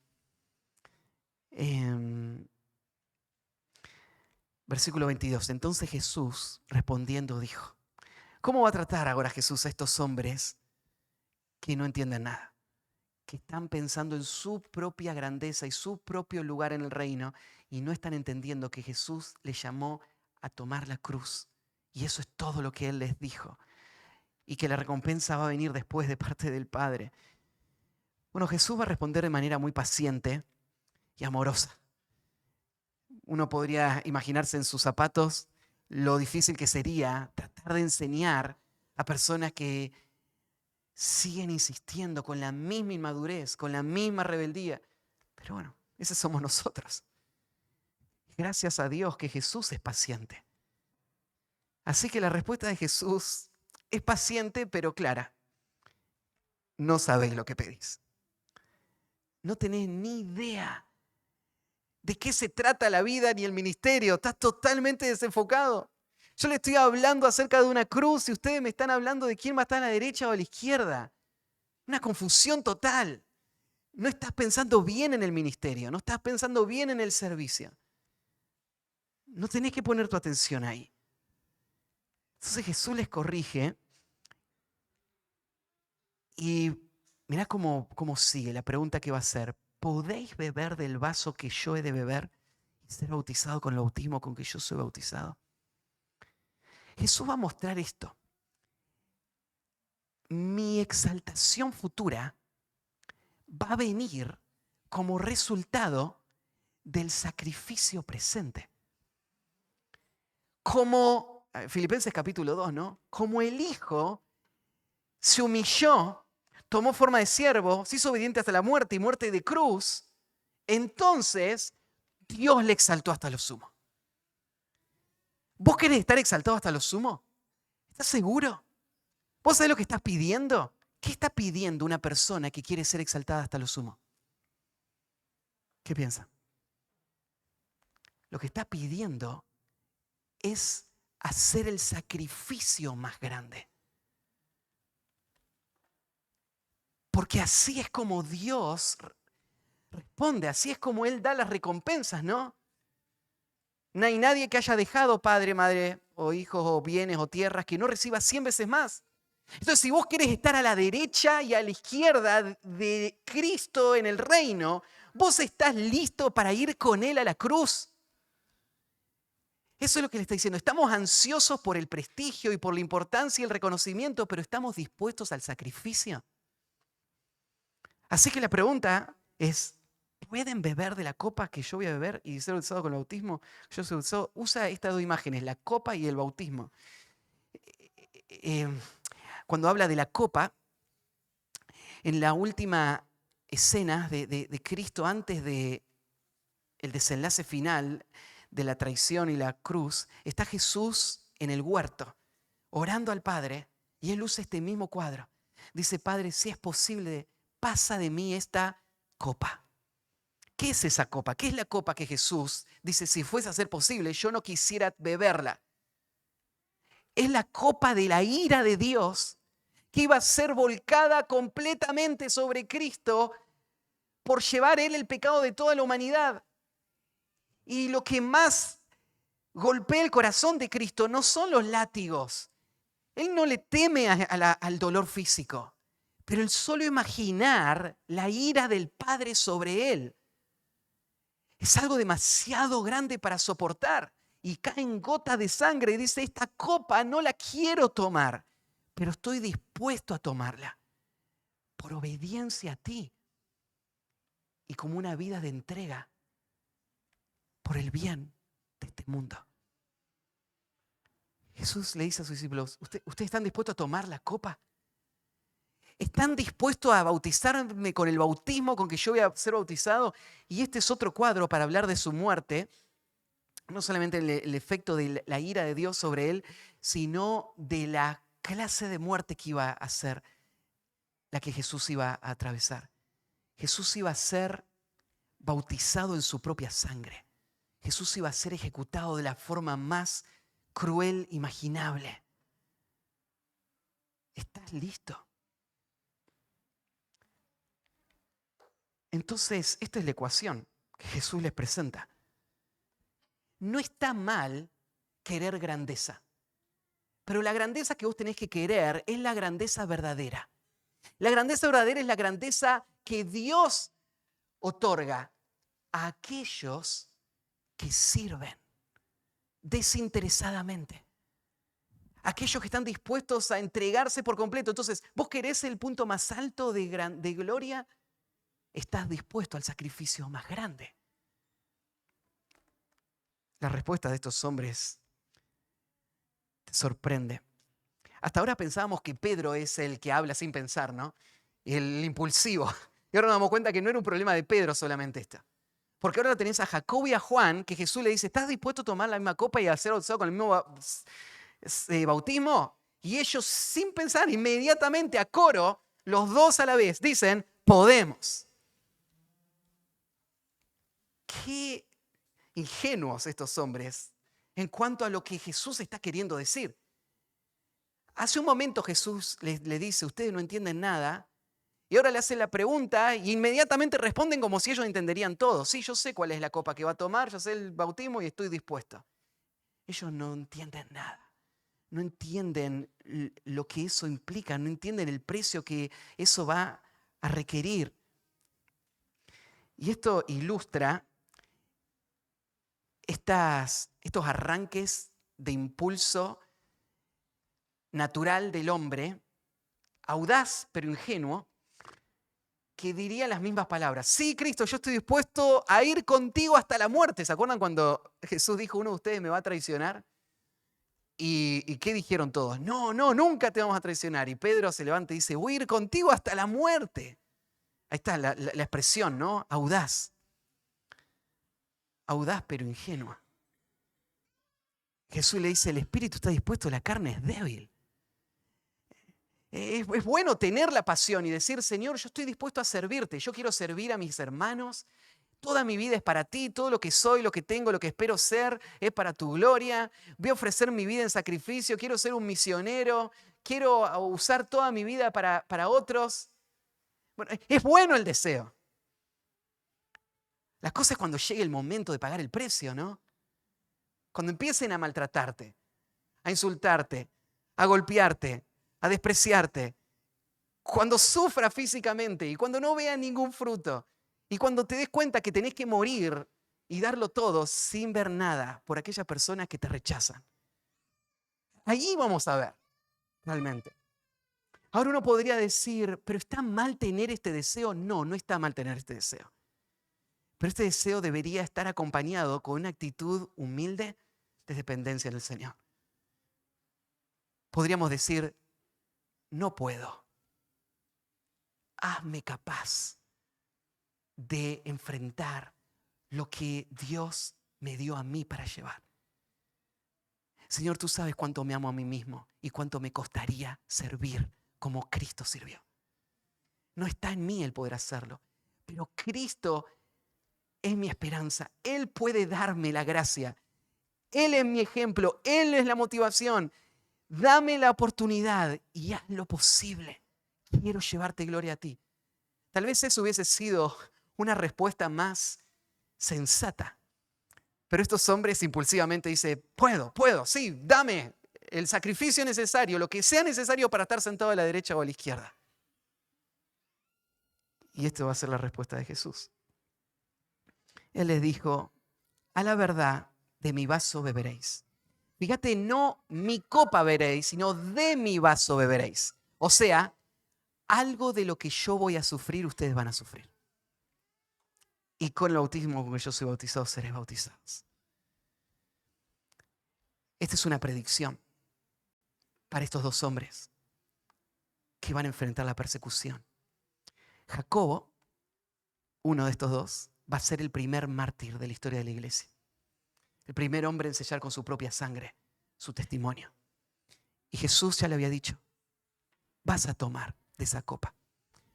S1: Versículo 22. Entonces Jesús respondiendo dijo: ¿cómo va a tratar ahora Jesús a estos hombres que no entienden nada? Que están pensando en su propia grandeza y su propio lugar en el reino y no están entendiendo que Jesús les llamó a tomar la cruz. Y eso es todo lo que Él les dijo. Y que la recompensa va a venir después de parte del Padre. Bueno, Jesús va a responder de manera muy paciente y amorosa. Uno podría imaginarse en sus zapatos lo difícil que sería tratar de enseñar a personas que siguen insistiendo con la misma inmadurez, con la misma rebeldía. Pero bueno, esos somos nosotros. Gracias a Dios que Jesús es paciente. Así que la respuesta de Jesús es paciente pero clara. No sabéis lo que pedís. No tenés ni idea de qué se trata la vida ni el ministerio. Estás totalmente desenfocado. Yo le estoy hablando acerca de una cruz y ustedes me están hablando de quién va a estar a la derecha o a la izquierda. Una confusión total. No estás pensando bien en el ministerio, no estás pensando bien en el servicio. No tenés que poner tu atención ahí. Entonces Jesús les corrige y mirá cómo sigue la pregunta que va a hacer. ¿Podéis beber del vaso que yo he de beber y ser bautizado con el bautismo con que yo soy bautizado? Jesús va a mostrar esto. Mi exaltación futura va a venir como resultado del sacrificio presente. Como Filipenses capítulo 2, ¿no? Como el Hijo se humilló, tomó forma de siervo, se hizo obediente hasta la muerte y muerte de cruz, entonces Dios le exaltó hasta lo sumo. ¿Vos querés estar exaltado hasta lo sumo? ¿Estás seguro? ¿Vos sabés lo que estás pidiendo? ¿Qué está pidiendo una persona que quiere ser exaltada hasta lo sumo? ¿Qué piensa? Lo que está pidiendo es hacer el sacrificio más grande. Porque así es como Dios responde, así es como Él da las recompensas, ¿no? No hay nadie que haya dejado padre, madre, o hijos, o bienes, o tierras, que no reciba 100 veces más. Entonces, si vos querés estar a la derecha y a la izquierda de Cristo en el reino, vos estás listo para ir con Él a la cruz. Eso es lo que le está diciendo. Estamos ansiosos por el prestigio y por la importancia y el reconocimiento, pero estamos dispuestos al sacrificio. Así que la pregunta es, ¿pueden beber de la copa que yo voy a beber y ser bautizado con el bautismo? Yo soy bautizado. Usa estas dos imágenes, la copa y el bautismo. Cuando habla de la copa, en la última escena de Cristo, antes del desenlace final de la traición y la cruz, está Jesús en el huerto, orando al Padre, y Él usa este mismo cuadro. Dice: Padre, si es posible, pasa de mí esta copa. ¿Qué es esa copa? ¿Qué es la copa que Jesús dice, si fuese a ser posible, yo no quisiera beberla? Es la copa de la ira de Dios que iba a ser volcada completamente sobre Cristo por llevar Él el pecado de toda la humanidad. Y lo que más golpea el corazón de Cristo no son los látigos. Él no le teme al dolor físico, pero el solo imaginar la ira del Padre sobre Él es algo demasiado grande para soportar. Y caen gotas de sangre y dice, esta copa no la quiero tomar, pero estoy dispuesto a tomarla por obediencia a ti y como una vida de entrega por el bien de este mundo. Jesús le dice a sus discípulos, ¿ustedes están dispuestos a tomar la copa? ¿Están dispuestos a bautizarme con el bautismo con que yo voy a ser bautizado? Y este es otro cuadro para hablar de su muerte. No solamente el efecto de la ira de Dios sobre él, sino de la clase de muerte que iba a ser la que Jesús iba a atravesar. Jesús iba a ser bautizado en su propia sangre. Jesús iba a ser ejecutado de la forma más cruel imaginable. ¿Estás listo? Entonces, esta es la ecuación que Jesús les presenta. No está mal querer grandeza, pero la grandeza que vos tenés que querer es la grandeza verdadera. La grandeza verdadera es la grandeza que Dios otorga a aquellos que sirven desinteresadamente. Aquellos que están dispuestos a entregarse por completo. Entonces, ¿vos querés el punto más alto de gloria? Estás dispuesto al sacrificio más grande. La respuesta de estos hombres te sorprende. Hasta ahora pensábamos que Pedro es el que habla sin pensar, ¿no? El impulsivo. Y ahora nos damos cuenta que no era un problema de Pedro solamente esto. Porque ahora tenés a Jacobo y a Juan, que Jesús le dice, ¿estás dispuesto a tomar la misma copa y a ser bautizado con el mismo bautismo? Y ellos, sin pensar, inmediatamente a coro, los dos a la vez, dicen, podemos. Qué ingenuos estos hombres en cuanto a lo que Jesús está queriendo decir. Hace un momento Jesús le dice, ustedes no entienden nada, y ahora le hace la pregunta y inmediatamente responden como si ellos entenderían todo. Sí, yo sé cuál es la copa que va a tomar, yo sé el bautismo y estoy dispuesto. Ellos no entienden nada. No entienden lo que eso implica, no entienden el precio que eso va a requerir. Y esto ilustra estos arranques de impulso natural del hombre, audaz pero ingenuo, que diría las mismas palabras. Sí, Cristo, yo estoy dispuesto a ir contigo hasta la muerte. ¿Se acuerdan cuando Jesús dijo, uno de ustedes me va a traicionar? ¿Y qué dijeron todos? No, nunca te vamos a traicionar. Y Pedro se levanta y dice, voy a ir contigo hasta la muerte. Ahí está la expresión, ¿no? Audaz. Audaz pero ingenua. Jesús le dice, el espíritu está dispuesto, la carne es débil. Es bueno tener la pasión y decir, Señor, yo estoy dispuesto a servirte, yo quiero servir a mis hermanos, toda mi vida es para ti, todo lo que soy, lo que tengo, lo que espero ser, es para tu gloria, voy a ofrecer mi vida en sacrificio, quiero ser un misionero, quiero usar toda mi vida para otros. Bueno, es bueno el deseo. La cosa es cuando llegue el momento de pagar el precio, ¿no? Cuando empiecen a maltratarte, a insultarte, a golpearte, a despreciarte, cuando sufra físicamente y cuando no vea ningún fruto y cuando te des cuenta que tenés que morir y darlo todo sin ver nada por aquellas personas que te rechazan. Ahí vamos a ver realmente. Ahora uno podría decir, ¿pero está mal tener este deseo? No, no está mal tener este deseo. Pero este deseo debería estar acompañado con una actitud humilde de dependencia del Señor. Podríamos decir, no puedo. Hazme capaz de enfrentar lo que Dios me dio a mí para llevar. Señor, tú sabes cuánto me amo a mí mismo y cuánto me costaría servir como Cristo sirvió. No está en mí el poder hacerlo, pero Cristo es mi esperanza. Él puede darme la gracia. Él es mi ejemplo. Él es la motivación. Dame la oportunidad y haz lo posible. Quiero llevarte gloria a ti. Tal vez eso hubiese sido una respuesta más sensata. Pero estos hombres impulsivamente dicen, puedo, sí, dame el sacrificio necesario, lo que sea necesario para estar sentado a la derecha o a la izquierda. Y esto va a ser la respuesta de Jesús. Él les dijo, a la verdad de mi vaso beberéis. Fíjate, no mi copa beberéis, sino de mi vaso beberéis. O sea, algo de lo que yo voy a sufrir, ustedes van a sufrir. Y con el bautismo con que yo soy bautizado, seréis bautizados. Esta es una predicción para estos dos hombres que van a enfrentar la persecución. Jacobo, uno de estos dos, va a ser el primer mártir de la historia de la iglesia. El primer hombre en sellar con su propia sangre su testimonio. Y Jesús ya le había dicho, vas a tomar de esa copa.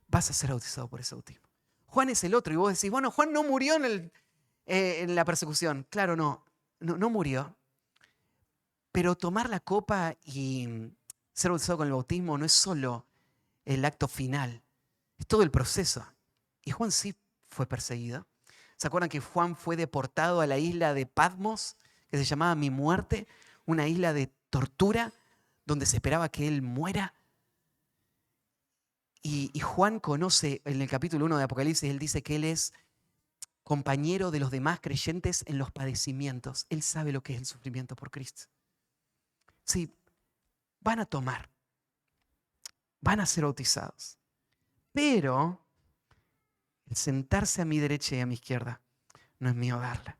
S1: Vas a ser bautizado por ese bautismo. Juan es el otro. Y vos decís, bueno, Juan no murió en la persecución. Claro, no murió. Pero tomar la copa y ser bautizado con el bautismo no es solo el acto final. Es todo el proceso. Y Juan sí fue perseguido. ¿Se acuerdan que Juan fue deportado a la isla de Patmos, que se llamaba Mi Muerte? Una isla de tortura donde se esperaba que él muera. Y Juan conoce, en el capítulo 1 de Apocalipsis, él dice que él es compañero de los demás creyentes en los padecimientos. Él sabe lo que es el sufrimiento por Cristo. Sí, van a tomar, van a ser bautizados. Pero el sentarse a mi derecha y a mi izquierda no es mío darla.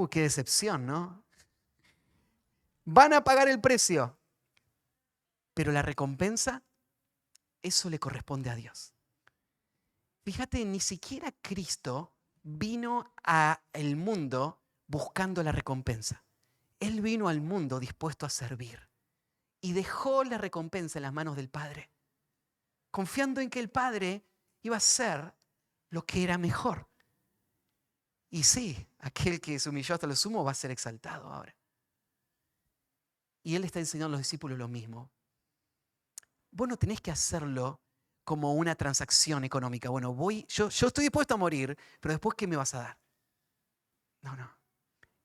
S1: Qué decepción, ¿no? Van a pagar el precio, pero la recompensa, eso le corresponde a Dios. Fíjate, ni siquiera Cristo vino al mundo buscando la recompensa. Él vino al mundo dispuesto a servir y dejó la recompensa en las manos del Padre, confiando en que el Padre iba a hacer lo que era mejor. Y sí, aquel que se humilló hasta lo sumo va a ser exaltado ahora. Y Él está enseñando a los discípulos lo mismo. Vos no tenés que hacerlo como una transacción económica. Bueno, yo estoy dispuesto a morir, pero después, ¿qué me vas a dar? No.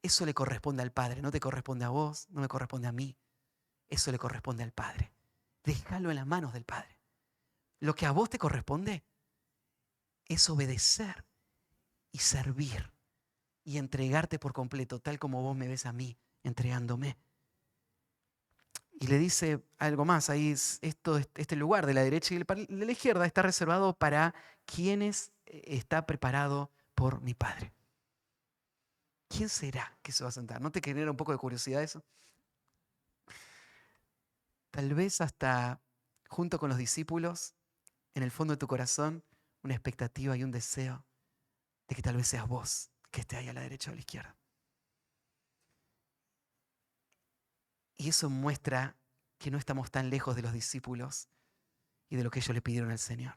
S1: Eso le corresponde al Padre, no te corresponde a vos, no me corresponde a mí. Eso le corresponde al Padre. Déjalo en las manos del Padre. Lo que a vos te corresponde es obedecer y servir y entregarte por completo, tal como vos me ves a mí, entregándome. Y le dice algo más, ahí este lugar de la derecha y de la izquierda está reservado para quienes está preparado por mi Padre. ¿Quién será que se va a sentar? ¿No te genera un poco de curiosidad eso? Tal vez hasta junto con los discípulos, en el fondo de tu corazón, una expectativa y un deseo de que tal vez seas vos que esté ahí a la derecha o a la izquierda. Y eso muestra que no estamos tan lejos de los discípulos y de lo que ellos le pidieron al Señor.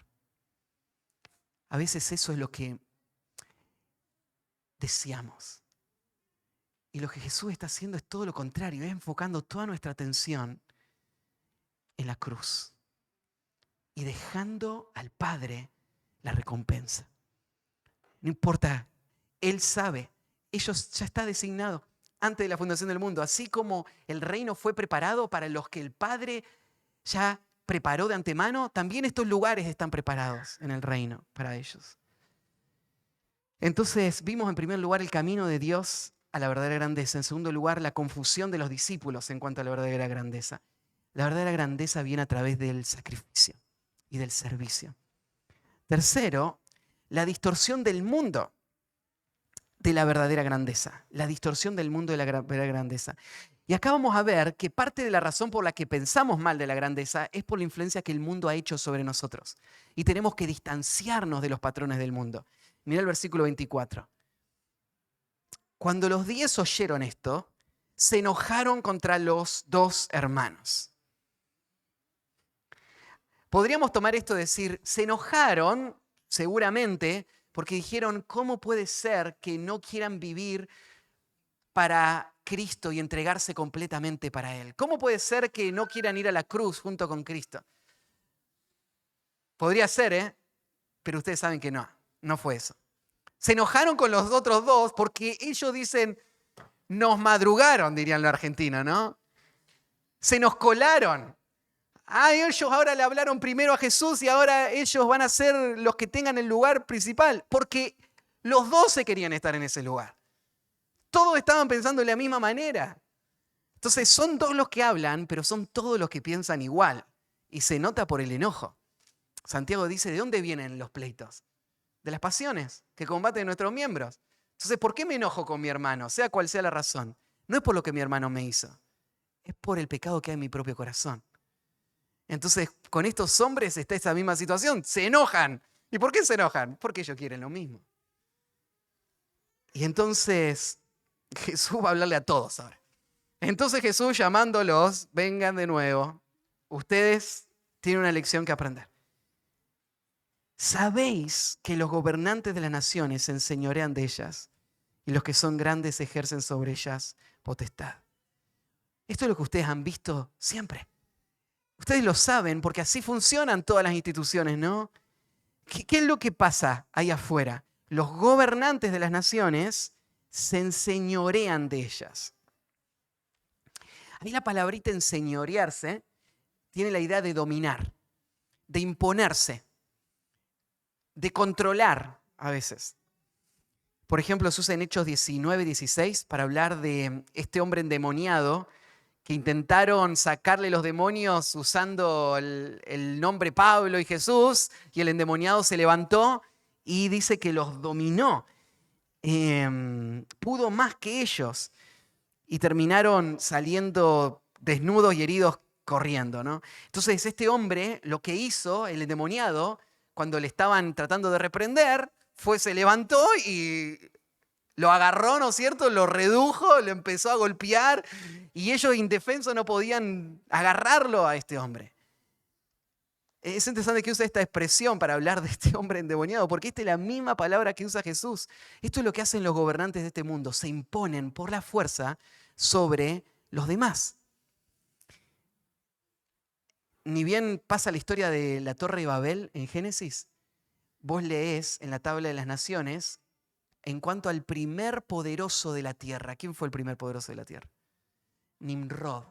S1: A veces eso es lo que deseamos. Y lo que Jesús está haciendo es todo lo contrario, es enfocando toda nuestra atención en la cruz y dejando al Padre la recompensa. No importa, Él sabe, ellos ya está designado antes de la fundación del mundo, así como el reino fue preparado para los que el Padre ya preparó de antemano, también estos lugares están preparados en el reino para ellos. Entonces vimos en primer lugar el camino de Dios a la verdadera grandeza. En segundo lugar, la confusión de los discípulos en cuanto a la verdadera grandeza. La verdadera grandeza viene a través del sacrificio y del servicio. Tercero, la distorsión del mundo de la verdadera grandeza. La distorsión del mundo de la verdadera grandeza. Y acá vamos a ver que parte de la razón por la que pensamos mal de la grandeza es por la influencia que el mundo ha hecho sobre nosotros. Y tenemos que distanciarnos de los patrones del mundo. Mira el versículo 24. Cuando los 10 oyeron esto, se enojaron contra los dos hermanos. Podríamos tomar esto y decir, se enojaron seguramente porque dijeron, ¿cómo puede ser que no quieran vivir para Cristo y entregarse completamente para Él? ¿Cómo puede ser que no quieran ir a la cruz junto con Cristo? Podría ser, ¿eh? Pero ustedes saben que no fue eso. Se enojaron con los otros dos porque ellos dicen, nos madrugaron, dirían los argentinos, ¿no? Se nos colaron. Ellos ahora le hablaron primero a Jesús y ahora ellos van a ser los que tengan el lugar principal, porque los 12 querían estar en ese lugar. Todos estaban pensando de la misma manera. Entonces son dos los que hablan, pero son todos los que piensan igual. Y se nota por el enojo. Santiago dice, ¿de dónde vienen los pleitos? De las pasiones que combaten nuestros miembros. Entonces, ¿por qué me enojo con mi hermano? Sea cual sea la razón. No es por lo que mi hermano me hizo. Es por el pecado que hay en mi propio corazón. Entonces, con estos hombres está esa misma situación. Se enojan. ¿Y por qué se enojan? Porque ellos quieren lo mismo. Y entonces Jesús va a hablarle a todos ahora. Entonces Jesús llamándolos, vengan de nuevo. Ustedes tienen una lección que aprender. Sabéis que los gobernantes de las naciones se enseñorean de ellas y los que son grandes ejercen sobre ellas potestad. Esto es lo que ustedes han visto siempre. Ustedes lo saben porque así funcionan todas las instituciones, ¿no? ¿Qué es lo que pasa ahí afuera? Los gobernantes de las naciones se enseñorean de ellas. A mí la palabrita enseñorearse tiene la idea de dominar, de imponerse, de controlar a veces. Por ejemplo, se usa en Hechos 19, 16 para hablar de este hombre endemoniado que intentaron sacarle los demonios usando el nombre Pablo y Jesús, y el endemoniado se levantó y dice que los dominó. Pudo más que ellos y terminaron saliendo desnudos y heridos corriendo, ¿no? Entonces este hombre lo que hizo, el endemoniado, cuando le estaban tratando de reprender, se levantó y lo agarró, ¿no es cierto? Lo redujo, lo empezó a golpear y ellos indefensos no podían agarrarlo a este hombre. Es interesante que usa esta expresión para hablar de este hombre endemoniado, porque esta es la misma palabra que usa Jesús. Esto es lo que hacen los gobernantes de este mundo, se imponen por la fuerza sobre los demás. Ni bien pasa la historia de la Torre de Babel en Génesis, vos leés en la tabla de las naciones en cuanto al primer poderoso de la tierra. ¿Quién fue el primer poderoso de la tierra? Nimrod.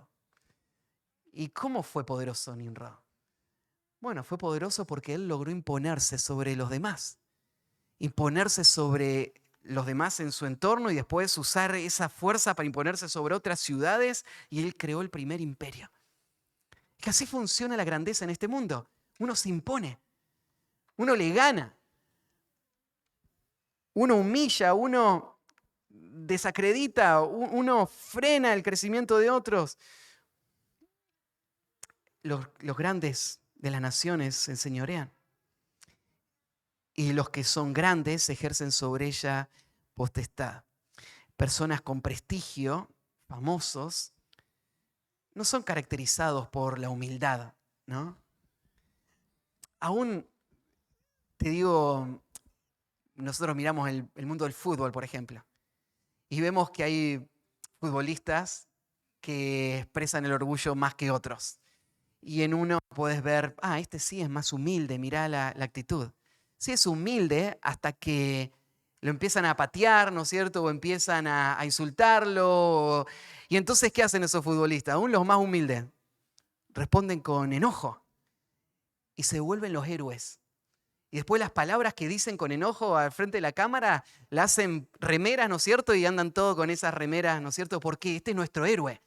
S1: ¿Y cómo fue poderoso Nimrod? Bueno, fue poderoso porque él logró imponerse sobre los demás. Imponerse sobre los demás en su entorno y después usar esa fuerza para imponerse sobre otras ciudades, y él creó el primer imperio. Es que así funciona la grandeza en este mundo. Uno se impone, uno le gana, uno humilla, uno desacredita, uno frena el crecimiento de otros. Los grandes de las naciones se enseñorean y los que son grandes ejercen sobre ella potestad. Personas con prestigio, famosos, no son caracterizados por la humildad, ¿no? Aún te digo, nosotros miramos el mundo del fútbol, por ejemplo, y vemos que hay futbolistas que expresan el orgullo más que otros. Y en uno puedes ver, este sí es más humilde, mirá la actitud. Sí es humilde hasta que lo empiezan a patear, ¿no es cierto? O empiezan a insultarlo. Y entonces, ¿qué hacen esos futbolistas? Aún los más humildes responden con enojo y se vuelven los héroes. Y después las palabras que dicen con enojo al frente de la cámara la hacen remeras, ¿no es cierto? Y andan todos con esas remeras, ¿no es cierto? Porque este es nuestro héroe.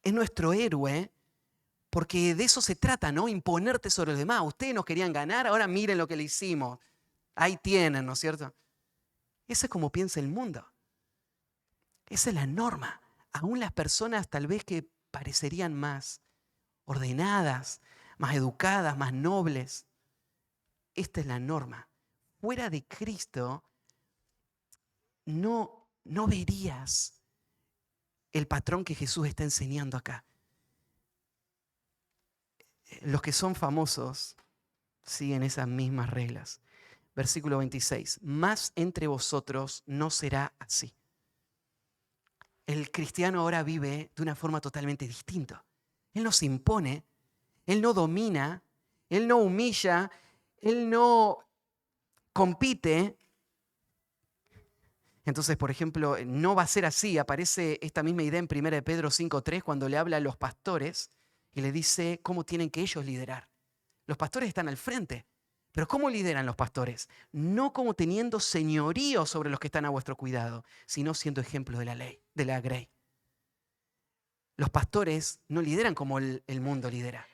S1: Es nuestro héroe porque de eso se trata, ¿no? Imponerte sobre los demás. Ustedes nos querían ganar, ahora miren lo que le hicimos. Ahí tienen, ¿no es cierto? Eso es como piensa el mundo. Esa es la norma. Aún las personas tal vez que parecerían más ordenadas, más educadas, más nobles. Esta es la norma. Fuera de Cristo no verías el patrón que Jesús está enseñando acá. Los que son famosos siguen esas mismas reglas. Versículo 26. Mas entre vosotros no será así. El cristiano ahora vive de una forma totalmente distinta. Él no se impone, él no domina, él no humilla, él no compite. Entonces, por ejemplo, no va a ser así. Aparece esta misma idea en 1 Pedro 5:3 cuando le habla a los pastores y le dice cómo tienen que ellos liderar. Los pastores están al frente. Pero ¿cómo lideran los pastores? No como teniendo señorío sobre los que están a vuestro cuidado, sino siendo ejemplos de la ley, de la grey. Los pastores no lideran como el mundo lidera.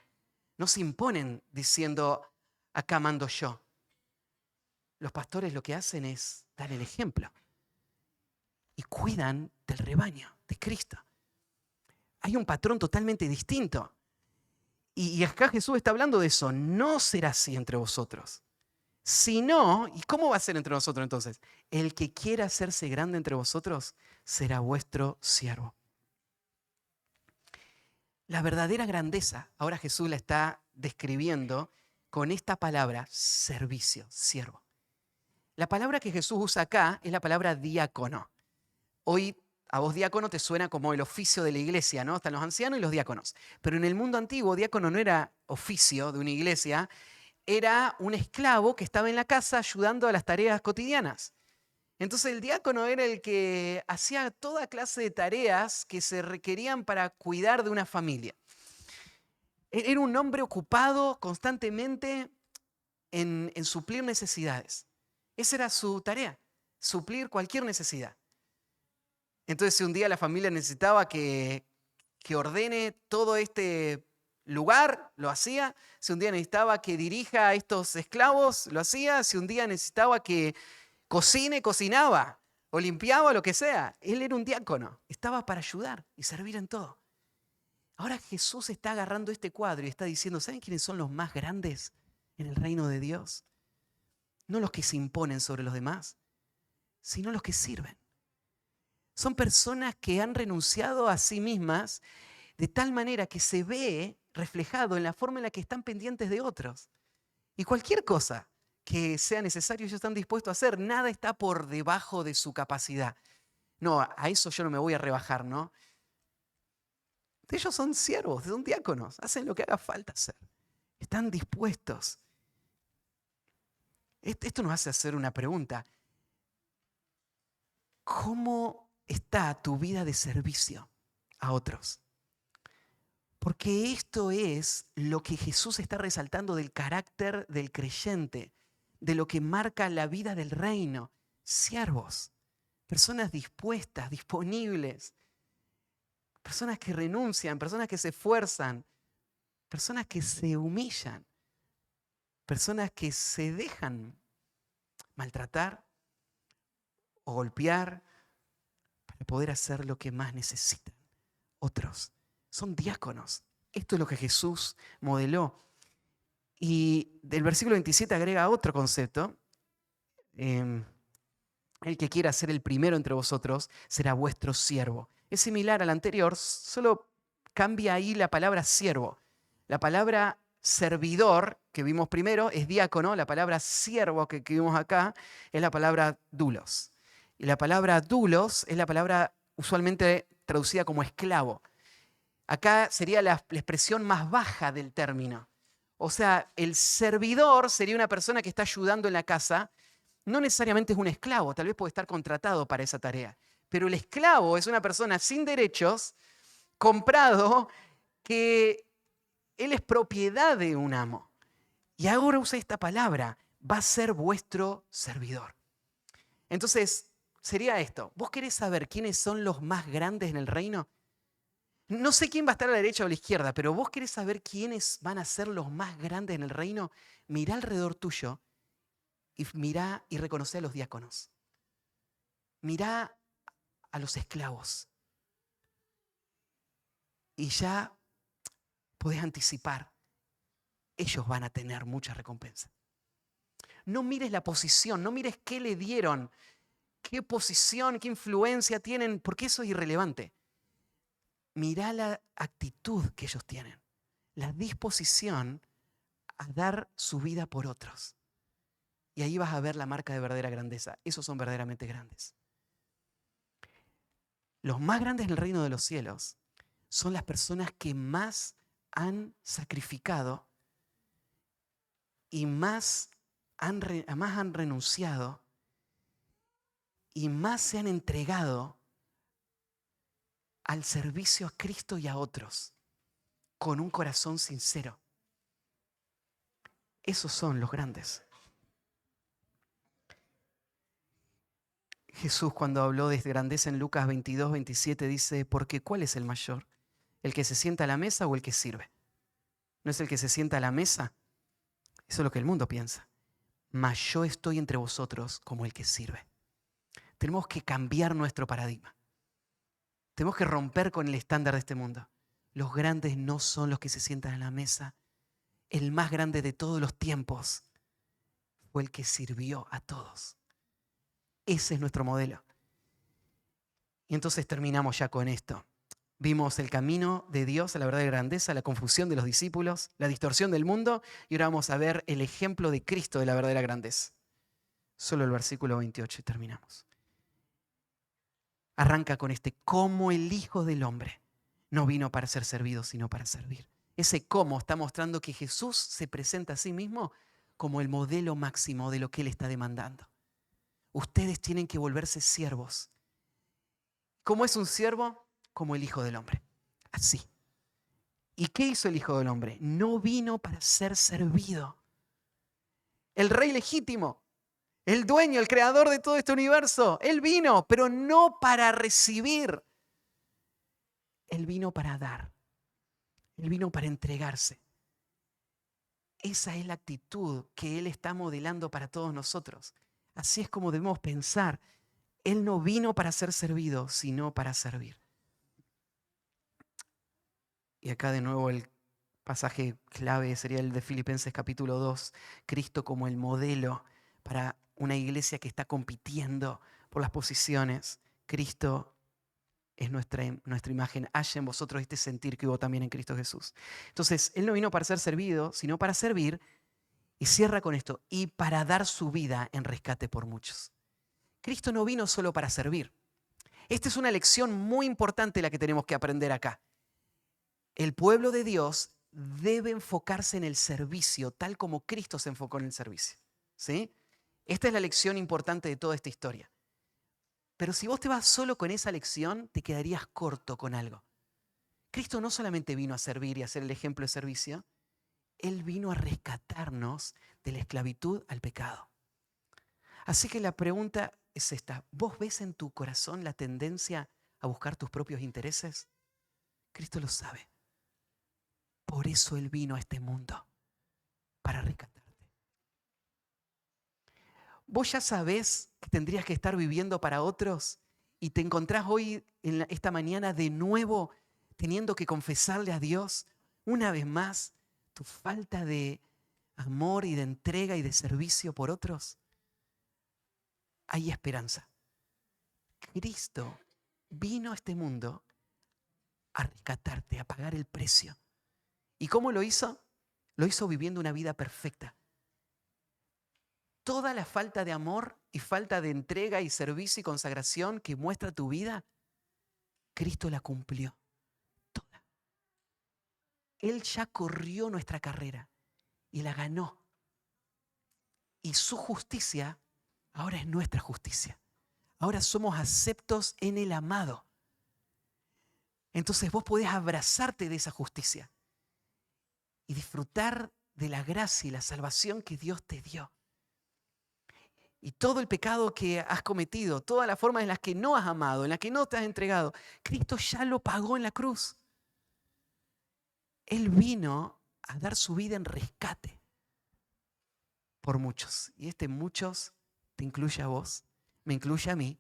S1: No se imponen diciendo, acá mando yo. Los pastores lo que hacen es dar el ejemplo y cuidan del rebaño de Cristo. Hay un patrón totalmente distinto. Y acá Jesús está hablando de eso. No será así entre vosotros. Si no, ¿y cómo va a ser entre nosotros entonces? El que quiera hacerse grande entre vosotros será vuestro siervo. La verdadera grandeza, ahora Jesús la está describiendo con esta palabra, servicio, siervo. La palabra que Jesús usa acá es la palabra diácono. Hoy a vos diácono te suena como el oficio de la iglesia, ¿no? Están los ancianos y los diáconos. Pero en el mundo antiguo, diácono no era oficio de una iglesia, era un esclavo que estaba en la casa ayudando a las tareas cotidianas. Entonces el diácono era el que hacía toda clase de tareas que se requerían para cuidar de una familia. Era un hombre ocupado constantemente en suplir necesidades. Esa era su tarea, suplir cualquier necesidad. Entonces, si un día la familia necesitaba que ordene todo este lugar, lo hacía. Si un día necesitaba que dirija a estos esclavos, lo hacía. Si un día necesitaba que cocine, cocinaba. O limpiaba, lo que sea. Él era un diácono. Estaba para ayudar y servir en todo. Ahora Jesús está agarrando este cuadro y está diciendo, ¿saben quiénes son los más grandes en el reino de Dios? No los que se imponen sobre los demás, sino los que sirven. Son personas que han renunciado a sí mismas de tal manera que se ve reflejado en la forma en la que están pendientes de otros. Y cualquier cosa que sea necesario, ellos están dispuestos a hacer. Nada está por debajo de su capacidad. No, a eso yo no me voy a rebajar, ¿no? Ellos son siervos, son diáconos, hacen lo que haga falta hacer. Están dispuestos. Esto nos hace hacer una pregunta. ¿Cómo está tu vida de servicio a otros? Porque esto es lo que Jesús está resaltando del carácter del creyente, de lo que marca la vida del reino. Siervos, personas dispuestas, disponibles, personas que renuncian, personas que se esfuerzan, personas que se humillan, personas que se dejan maltratar o golpear para poder hacer lo que más necesitan. Otros son diáconos. Esto es lo que Jesús modeló. Y del versículo 27 agrega otro concepto. El que quiera ser el primero entre vosotros será vuestro siervo. Es similar al anterior, solo cambia ahí la palabra siervo. La palabra servidor que vimos primero es diácono. La palabra siervo que vimos acá es la palabra doulos. Y la palabra doulos es la palabra usualmente traducida como esclavo. Acá sería la expresión más baja del término. O sea, el servidor sería una persona que está ayudando en la casa. No necesariamente es un esclavo, tal vez puede estar contratado para esa tarea. Pero el esclavo es una persona sin derechos, comprado, que él es propiedad de un amo. Y ahora usa esta palabra, va a ser vuestro servidor. Entonces, sería esto. ¿Vos querés saber quiénes son los más grandes en el reino? No sé quién va a estar a la derecha o a la izquierda, pero vos querés saber quiénes van a ser los más grandes en el reino. Mirá alrededor tuyo y mirá y reconoce a los diáconos. Mirá a los esclavos. Y ya podés anticipar, ellos van a tener mucha recompensa. No mires la posición, no mires qué le dieron, qué posición, qué influencia tienen, porque eso es irrelevante. Mirá la actitud que ellos tienen, la disposición a dar su vida por otros. Y ahí vas a ver la marca de verdadera grandeza. Esos son verdaderamente grandes. Los más grandes en el reino de los cielos son las personas que más han sacrificado y más han renunciado y más se han entregado al servicio a Cristo y a otros con un corazón sincero. Esos son los grandes. Jesús, cuando habló de grandeza en Lucas 22, 27, dice, porque ¿cuál es el mayor? ¿El que se sienta a la mesa o el que sirve? ¿No es el que se sienta a la mesa? Eso es lo que el mundo piensa. Mas yo estoy entre vosotros como el que sirve. Tenemos que cambiar nuestro paradigma. Tenemos que romper con el estándar de este mundo. Los grandes no son los que se sientan a la mesa. El más grande de todos los tiempos fue el que sirvió a todos. Ese es nuestro modelo. Y entonces terminamos ya con esto. Vimos el camino de Dios a la verdadera grandeza, la confusión de los discípulos, la distorsión del mundo, y ahora vamos a ver el ejemplo de Cristo de la verdadera grandeza. Solo el versículo 28 y terminamos. Arranca con cómo el Hijo del Hombre no vino para ser servido, sino para servir. Ese cómo está mostrando que Jesús se presenta a sí mismo como el modelo máximo de lo que Él está demandando. Ustedes tienen que volverse siervos. ¿Cómo es un siervo? Como el Hijo del Hombre. Así. ¿Y qué hizo el Hijo del Hombre? No vino para ser servido. El rey legítimo, el dueño, el creador de todo este universo, Él vino, pero no para recibir. Él vino para dar. Él vino para entregarse. Esa es la actitud que Él está modelando para todos nosotros. Así es como debemos pensar. Él no vino para ser servido, sino para servir. Y acá de nuevo el pasaje clave sería el de Filipenses capítulo 2. Cristo como el modelo para una iglesia que está compitiendo por las posiciones. Cristo es nuestra imagen. Haya en vosotros este sentir que hubo también en Cristo Jesús. Entonces, Él no vino para ser servido, sino para servir. Y cierra con esto. Y para dar su vida en rescate por muchos. Cristo no vino solo para servir. Esta es una lección muy importante la que tenemos que aprender acá. El pueblo de Dios debe enfocarse en el servicio, tal como Cristo se enfocó en el servicio. ¿Sí? Esta es la lección importante de toda esta historia. Pero si vos te vas solo con esa lección, te quedarías corto con algo. Cristo no solamente vino a servir y a ser el ejemplo de servicio, Él vino a rescatarnos de la esclavitud al pecado. Así que la pregunta es esta. ¿Vos ves en tu corazón la tendencia a buscar tus propios intereses? Cristo lo sabe. Por eso Él vino a este mundo, para rescatarte. Vos ya sabés que tendrías que estar viviendo para otros y te encontrás hoy, esta mañana, de nuevo teniendo que confesarle a Dios una vez más tu falta de amor y de entrega y de servicio por otros. Hay esperanza. Cristo vino a este mundo a rescatarte, a pagar el precio. ¿Y cómo lo hizo? Lo hizo viviendo una vida perfecta. Toda la falta de amor y falta de entrega y servicio y consagración que muestra tu vida, Cristo la cumplió. Toda. Él ya corrió nuestra carrera y la ganó. Y su justicia ahora es nuestra justicia. Ahora somos aceptos en el amado. Entonces vos podés abrazarte de esa justicia y disfrutar de la gracia y la salvación que Dios te dio. Y todo el pecado que has cometido, todas las formas en las que no has amado, en las que no te has entregado, Cristo ya lo pagó en la cruz. Él vino a dar su vida en rescate por muchos. Y muchos te incluye a vos, me incluye a mí,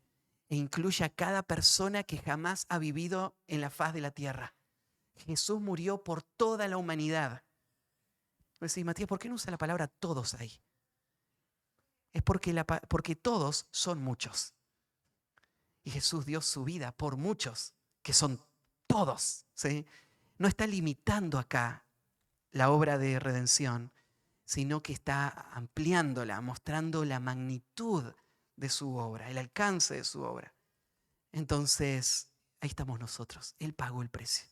S1: e incluye a cada persona que jamás ha vivido en la faz de la tierra. Jesús murió por toda la humanidad. Pues sí, Matías, ¿por qué no usa la palabra todos ahí? Es porque todos son muchos. Y Jesús dio su vida por muchos, que son todos. ¿Sí? No está limitando acá la obra de redención, sino que está ampliándola, mostrando la magnitud de su obra, el alcance de su obra. Entonces, ahí estamos nosotros. Él pagó el precio.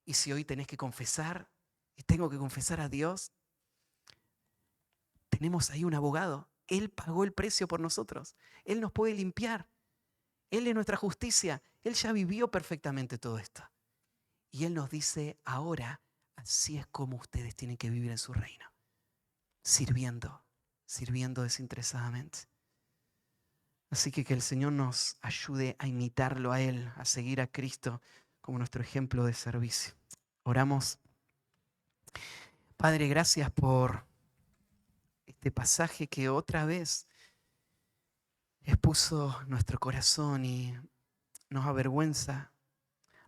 S1: Y si hoy tenés que confesar, y tengo que confesar a Dios, tenemos ahí un abogado. Él pagó el precio por nosotros. Él nos puede limpiar. Él es nuestra justicia. Él ya vivió perfectamente todo esto. Y Él nos dice, ahora, así es como ustedes tienen que vivir en su reino. Sirviendo desinteresadamente. Así que el Señor nos ayude a imitarlo a Él, a seguir a Cristo como nuestro ejemplo de servicio. Oramos. Padre, gracias por este pasaje que otra vez expuso nuestro corazón y nos avergüenza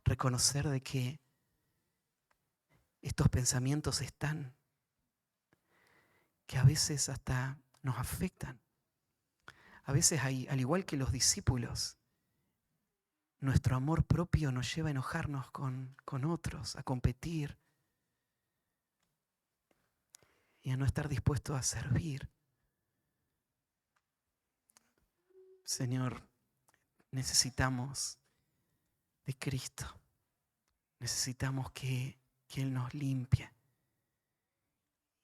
S1: reconocer de que estos pensamientos están, que a veces hasta nos afectan. A veces, al igual que los discípulos, nuestro amor propio nos lleva a enojarnos con otros, a competir y a no estar dispuestos a servir. Señor, necesitamos de Cristo. Necesitamos que Él nos limpie.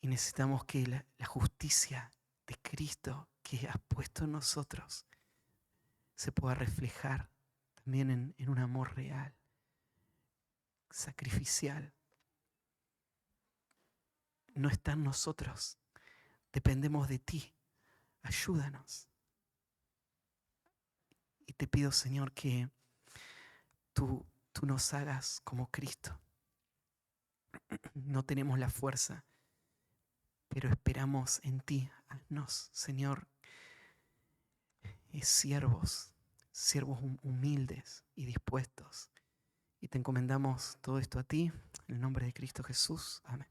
S1: Y necesitamos que la justicia de Cristo que has puesto en nosotros se pueda reflejar también en un amor real, sacrificial. No está en nosotros. Dependemos de ti. Ayúdanos. Y te pido, Señor, que tú nos hagas como Cristo. No tenemos la fuerza, pero esperamos en ti. Haznos, Señor, siervos humildes y dispuestos. Y te encomendamos todo esto a ti, en el nombre de Cristo Jesús. Amén.